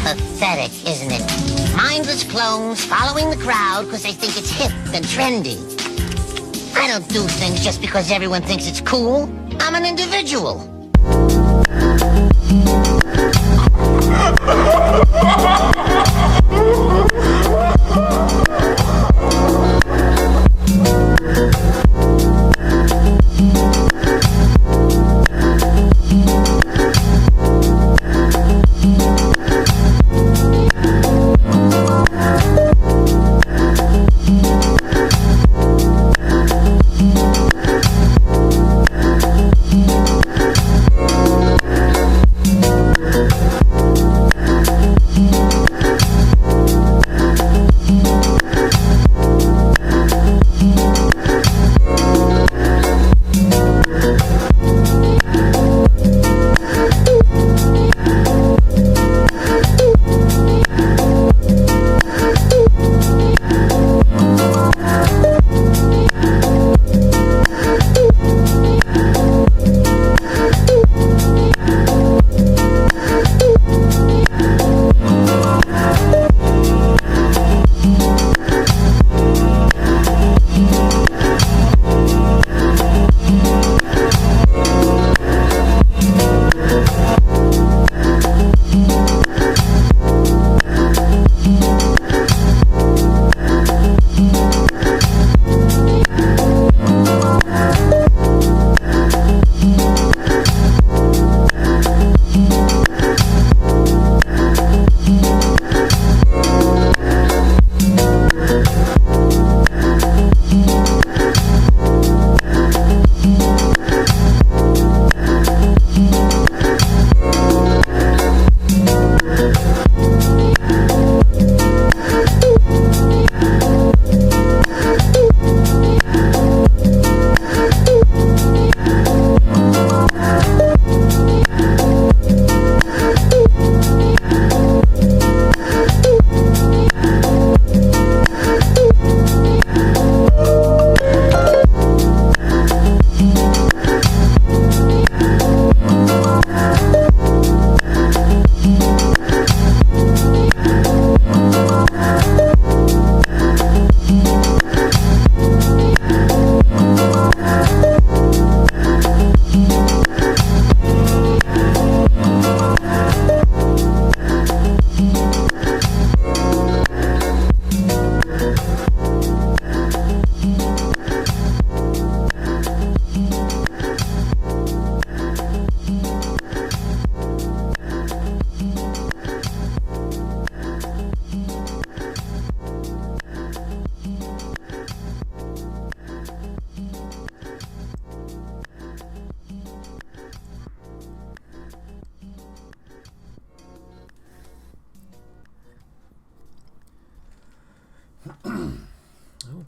Pathetic, isn't it? Mindless clones following the crowd because they think it's hip and trendy. I don't do things just because everyone thinks it's cool. I'm an individual.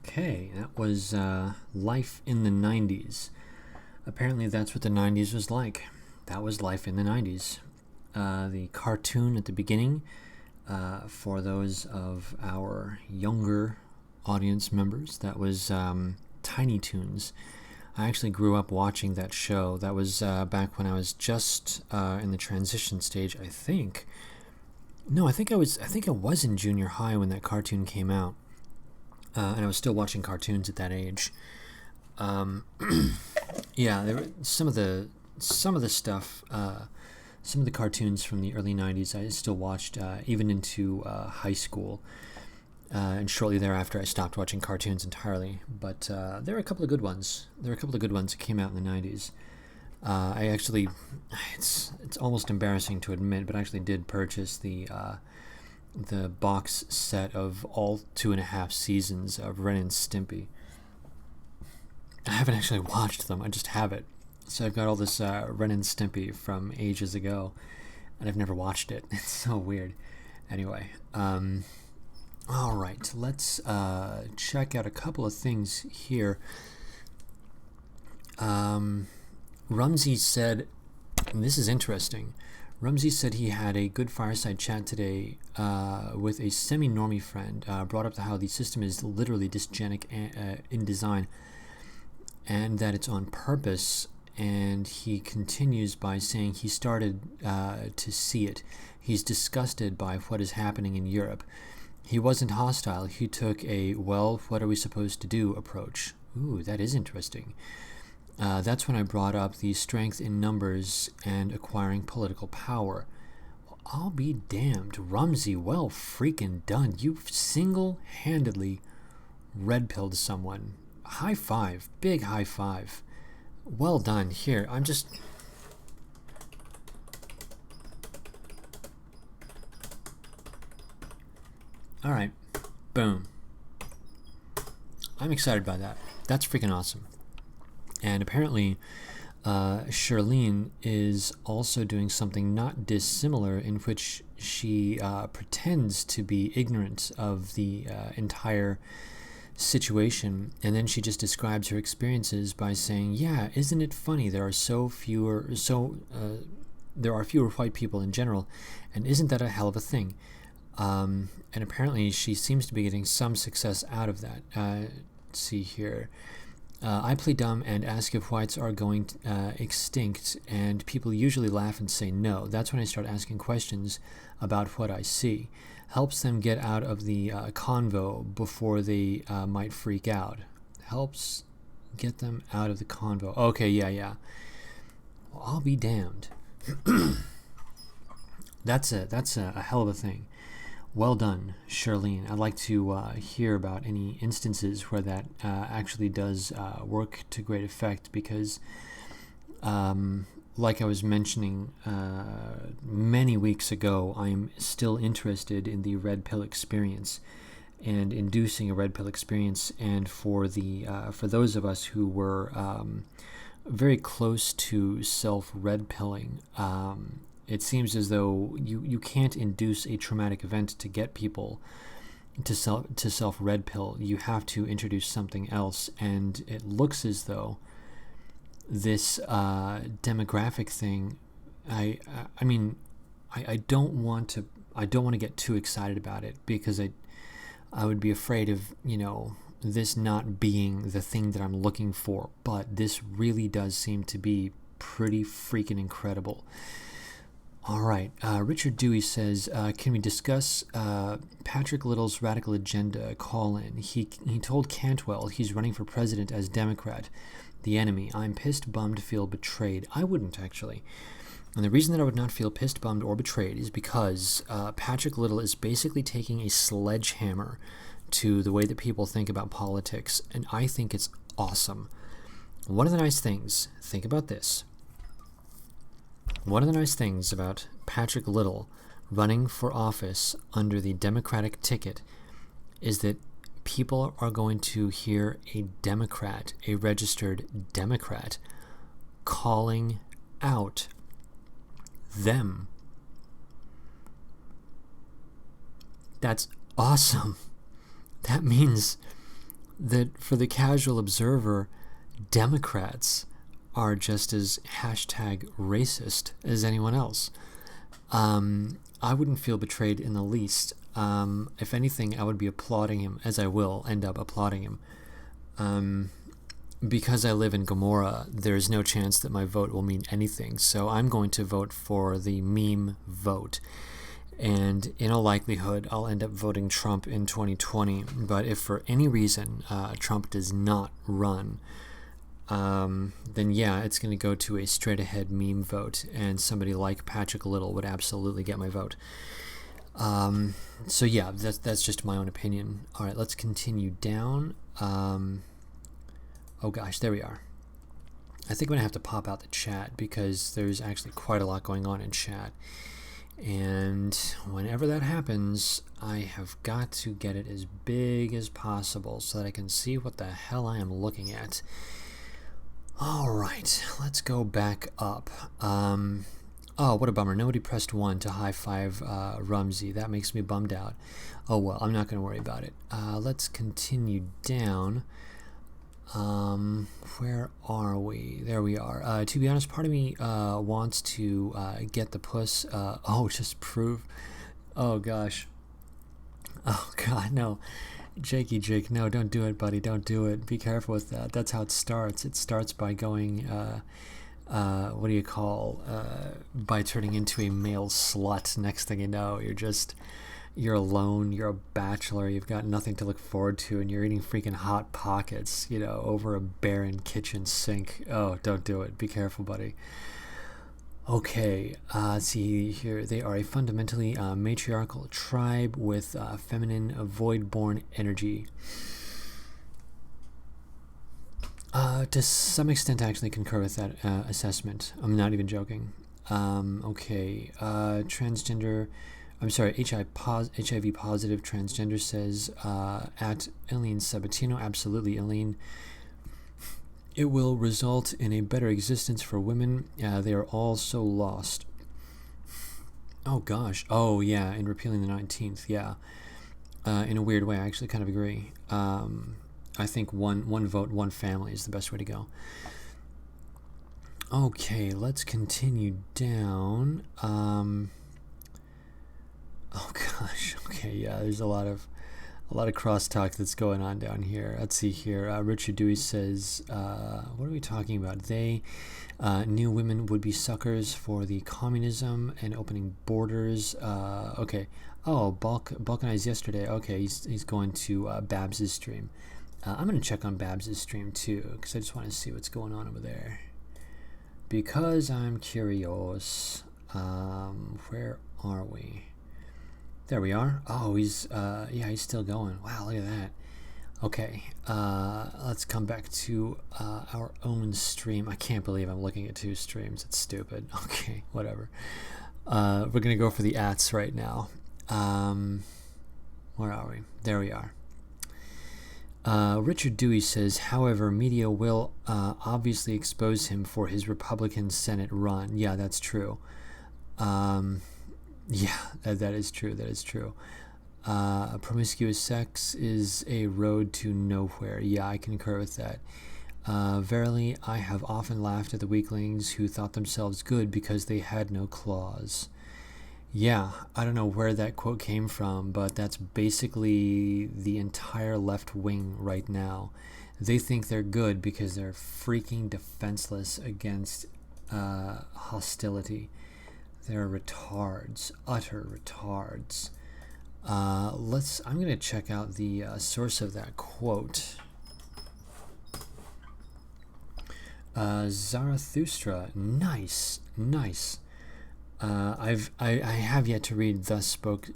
Okay, that was life in the 90s. Apparently that's what the 90s was like. That was life in the 90s. The cartoon at the beginning, for those of our younger audience members, that was Tiny Toons. I actually grew up watching that show. That was back when I was just in the transition stage, I think. No, I think I was in junior high when that cartoon came out. And I was still watching cartoons at that age. Yeah, there were some of the stuff, some of the cartoons from the early 90s I still watched even into high school. And shortly thereafter I stopped watching cartoons entirely. But there were a couple of good ones. That came out in the 90s. I actually, it's almost embarrassing to admit, but I actually did purchase the box set of all 2.5 seasons of Ren and Stimpy. I haven't actually watched them, I just have it. So I've got all this Ren and Stimpy from ages ago, and I've never watched it. It's so weird. Anyway, alright, let's check out a couple of things here. Rumsey said, and this is interesting, Rumsey said he had a good fireside chat today with a semi-normie friend, brought up to how the system is literally dysgenic in design and that it's on purpose, and he continues by saying he started to see it. He's disgusted by what is happening in Europe. He wasn't hostile. He took a, well, what are we supposed to do approach. Ooh, that is interesting. That's when I brought up the strength in numbers and acquiring political power. Well, I'll be damned. Rumsey, well freaking done. You single-handedly red-pilled someone. High five. Big high five. Well done. Here, I'm just... Alright. Boom. I'm excited by that. That's freaking awesome. And apparently, Charlene is also doing something not dissimilar, in which she pretends to be ignorant of the entire situation, and then she just describes her experiences by saying, "Yeah, isn't it funny? There are fewer white people in general, and isn't that a hell of a thing?" And apparently, she seems to be getting some success out of that. Let's see here. I play dumb and ask if whites are going extinct, and people usually laugh and say no. That's when I start asking questions about what I see. Helps them get out of the convo before they might freak out. Helps get them out of the convo. Okay, yeah. Well, I'll be damned. That's a hell of a thing. Well done, Charlene. I'd like to hear about any instances where that actually does work to great effect, because like I was mentioning many weeks ago, I'm still interested in the red pill experience and inducing a red pill experience. And for those of us who were very close to self-red pilling, it seems as though you can't induce a traumatic event to get people to self-red pill. You have to introduce something else, and it looks as though this demographic thing. I don't want to get too excited about it, because I would be afraid of this not being the thing that I'm looking for. But this really does seem to be pretty freaking incredible. All right, Richard Dewey says, can we discuss Patrick Little's radical agenda call-in? He told Cantwell he's running for president as Democrat, the enemy. I'm pissed, bummed, feel betrayed. I wouldn't, actually. And the reason that I would not feel pissed, bummed, or betrayed is because Patrick Little is basically taking a sledgehammer to the way that people think about politics, and I think it's awesome. One of the nice things, think about this, one of the nice things about Patrick Little running for office under the Democratic ticket is that people are going to hear a Democrat, a registered Democrat, calling out them. That's awesome. That means that for the casual observer, Democrats are just as #racist as anyone else. I wouldn't feel betrayed in the least. If anything, I would be applauding him, as I will end up applauding him. Because I live in Gomorrah, there's no chance that my vote will mean anything, so I'm going to vote for the meme vote. And in all likelihood, I'll end up voting Trump in 2020. But if for any reason Trump does not run, then yeah, it's going to go to a straight-ahead meme vote, and somebody like Patrick Little would absolutely get my vote. So yeah, that's just my own opinion. All right, let's continue down. Oh gosh, there we are. I think I'm going to have to pop out the chat, because there's actually quite a lot going on in chat. And whenever that happens, I have got to get it as big as possible so that I can see what the hell I am looking at. All right, let's go back up. Oh, what a bummer. Nobody pressed 1 to high-five Rumsey. That makes me bummed out. Oh, well, I'm not going to worry about it. Let's continue down. Where are we? There we are. To be honest, part of me wants to get the puss. Just prove. Oh gosh. Oh god, no. Jake, no, don't do it, buddy. Don't do it. Be careful with that. That's how it starts. It starts by going, what do you call, by turning into a male slut. Next thing you know, you're alone, you're a bachelor, you've got nothing to look forward to, and you're eating freaking Hot Pockets, over a barren kitchen sink. Oh, don't do it. Be careful, buddy. Okay, let's see here. They are a fundamentally matriarchal tribe with feminine, void-born energy. To some extent, I actually concur with that assessment. I'm not even joking. Okay, transgender. I'm sorry, HIV positive transgender says at Eileen Sabatino. Absolutely, Eileen. It will result in a better existence for women. They are all so lost. Oh gosh. Oh yeah, in repealing the 19th. Yeah. In a weird way, I actually kind of agree. I think one vote, one family is the best way to go. Okay, let's continue down. Oh gosh. Okay, yeah. There's a lot of crosstalk that's going on down here. Let's see here. Richard Dewey says, what are we talking about? They knew women would be suckers for the communism and opening borders. Okay. Oh, balkanized yesterday. Okay, he's going to Babs's stream. I'm going to check on Babs's stream too, because I just want to see what's going on over there. Because I'm curious. Where are we? There we are. Oh, he's still going. Wow, look at that. Okay, let's come back to our own stream. I can't believe I'm looking at two streams. It's stupid. Okay, whatever. We're gonna go for the ats right now. Where are we? There we are. Richard Dewey says, however, media will obviously expose him for his Republican Senate run. Yeah, that's true. Yeah, that is true. That is true. Promiscuous sex is a road to nowhere. Yeah, I concur with that. Verily, I have often laughed at the weaklings who thought themselves good because they had no claws. Yeah, I don't know where that quote came from, but that's basically the entire left wing right now. They think they're good because they're freaking defenseless against hostility. They're retards, utter retards. I'm going to check out the source of that quote. Zarathustra, nice. I have yet to read Thus Spoke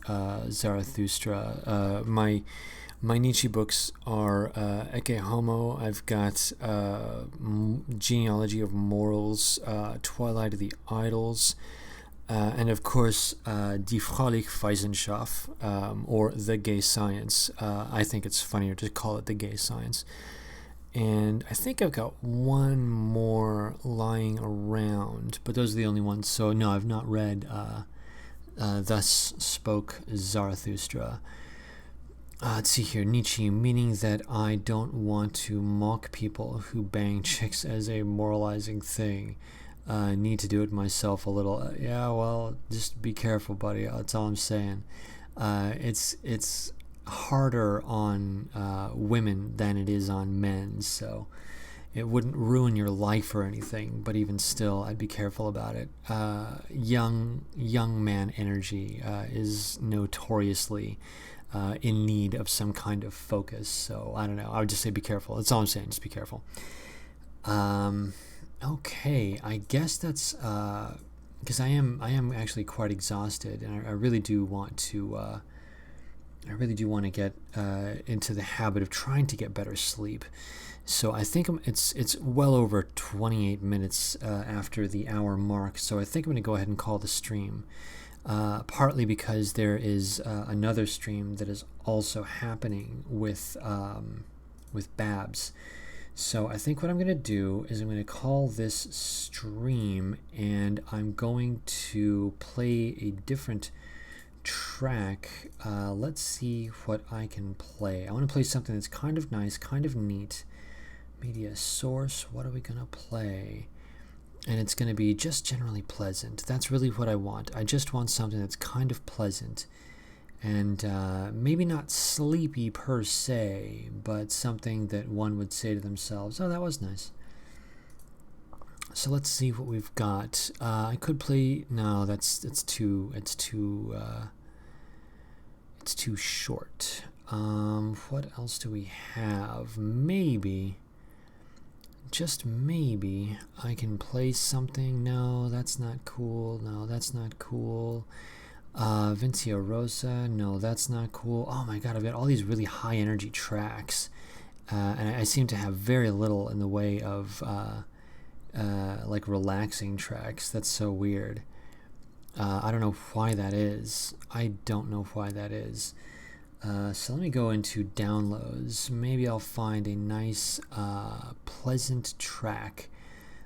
Zarathustra. My Nietzsche books are Ecce Homo. I've got Genealogy of Morals, Twilight of the Idols. And of course, Die Fröhliche Wissenschaft, or The Gay Science. I think it's funnier to call it The Gay Science. And I think I've got one more lying around, but those are the only ones. So no, I've not read Thus Spoke Zarathustra. Let's see here. Nietzsche, meaning that I don't want to mock people who bang chicks as a moralizing thing. Need to do it myself a little. Yeah, well, just be careful, buddy. That's all I'm saying. It's harder on women than it is on men, so it wouldn't ruin your life or anything, but even still, I'd be careful about it. Young man energy is notoriously in need of some kind of focus, so I don't know. I would just say be careful. That's all I'm saying. Just be careful. Okay, I guess that's because I am actually quite exhausted, and I really do want to get into the habit of trying to get better sleep. So I think it's well over 28 minutes after the hour mark. So I think I'm going to go ahead and call the stream. Partly because there is another stream that is also happening with Babs. So I think what I'm going to do is I'm going to call this stream, and I'm going to play a different track. Let's see what I can play. I want to play something that's kind of nice, kind of neat. media source. What are we going to play? And it's going to be just generally pleasant. That's really what I want. I just want something that's kind of pleasant. And maybe not sleepy per se, but something that one would say to themselves, oh, that was nice. So let's see what we've got. I could play. No, it's too short. What else do we have? Maybe, just maybe, I can play something. No, that's not cool. No, that's not cool. Vincia Rosa. No, that's not cool. Oh my god, I've got all these really high energy tracks, and I seem to have very little in the way of like relaxing tracks. That's so weird. I don't know why that is. So let me go into downloads. Maybe I'll find a nice pleasant track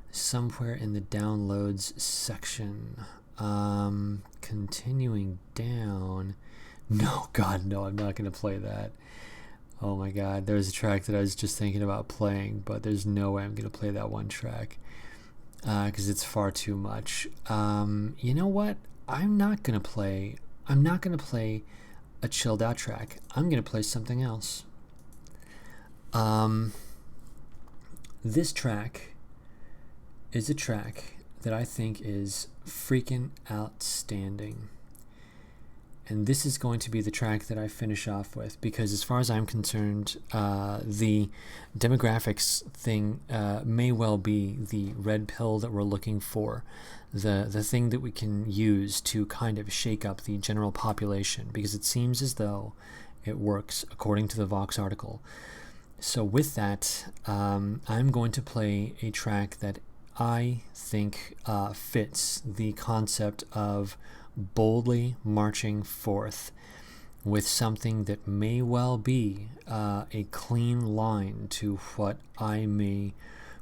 somewhere in the downloads section. Continuing down. No, God, no, I'm not going to play that. Oh my God, there's a track that I was just thinking about playing, but there's no way I'm going to play that one track because it's far too much. You know what? I'm not going to play a chilled out track. I'm going to play something else. This track is a track that I think is freaking outstanding. And this is going to be the track that I finish off with, because as far as I'm concerned, the demographics thing may well be the red pill that we're looking for, the thing that we can use to kind of shake up the general population, because it seems as though it works according to the Vox article. So with that, I'm going to play a track that I think fits the concept of boldly marching forth with something that may well be a clean line to what I may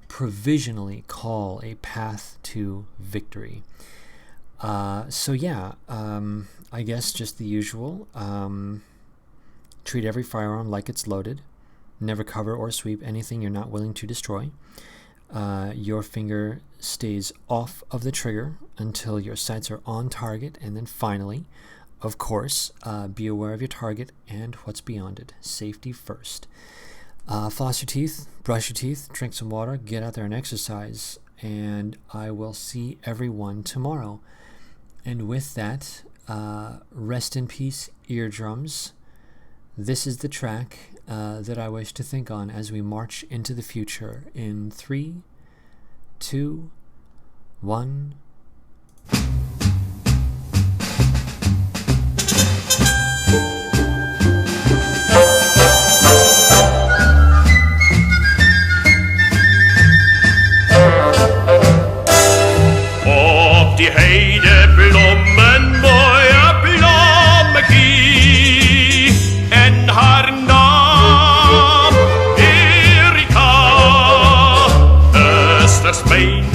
provisionally call a path to victory. So yeah, I guess just the usual. Treat every firearm like it's loaded. Never cover or sweep anything you're not willing to destroy. Your finger stays off of the trigger until your sights are on target, and then finally, of course, be aware of your target and what's beyond it. Safety first. Floss your teeth, brush your teeth, drink some water, get out there and exercise, and I will see everyone tomorrow. And with that, rest in peace, eardrums. This is the track that I wish to think on as we march into the future in 3, 2, 1. Op die heide blommen mooie blommekie en haar naam Erika, is mijn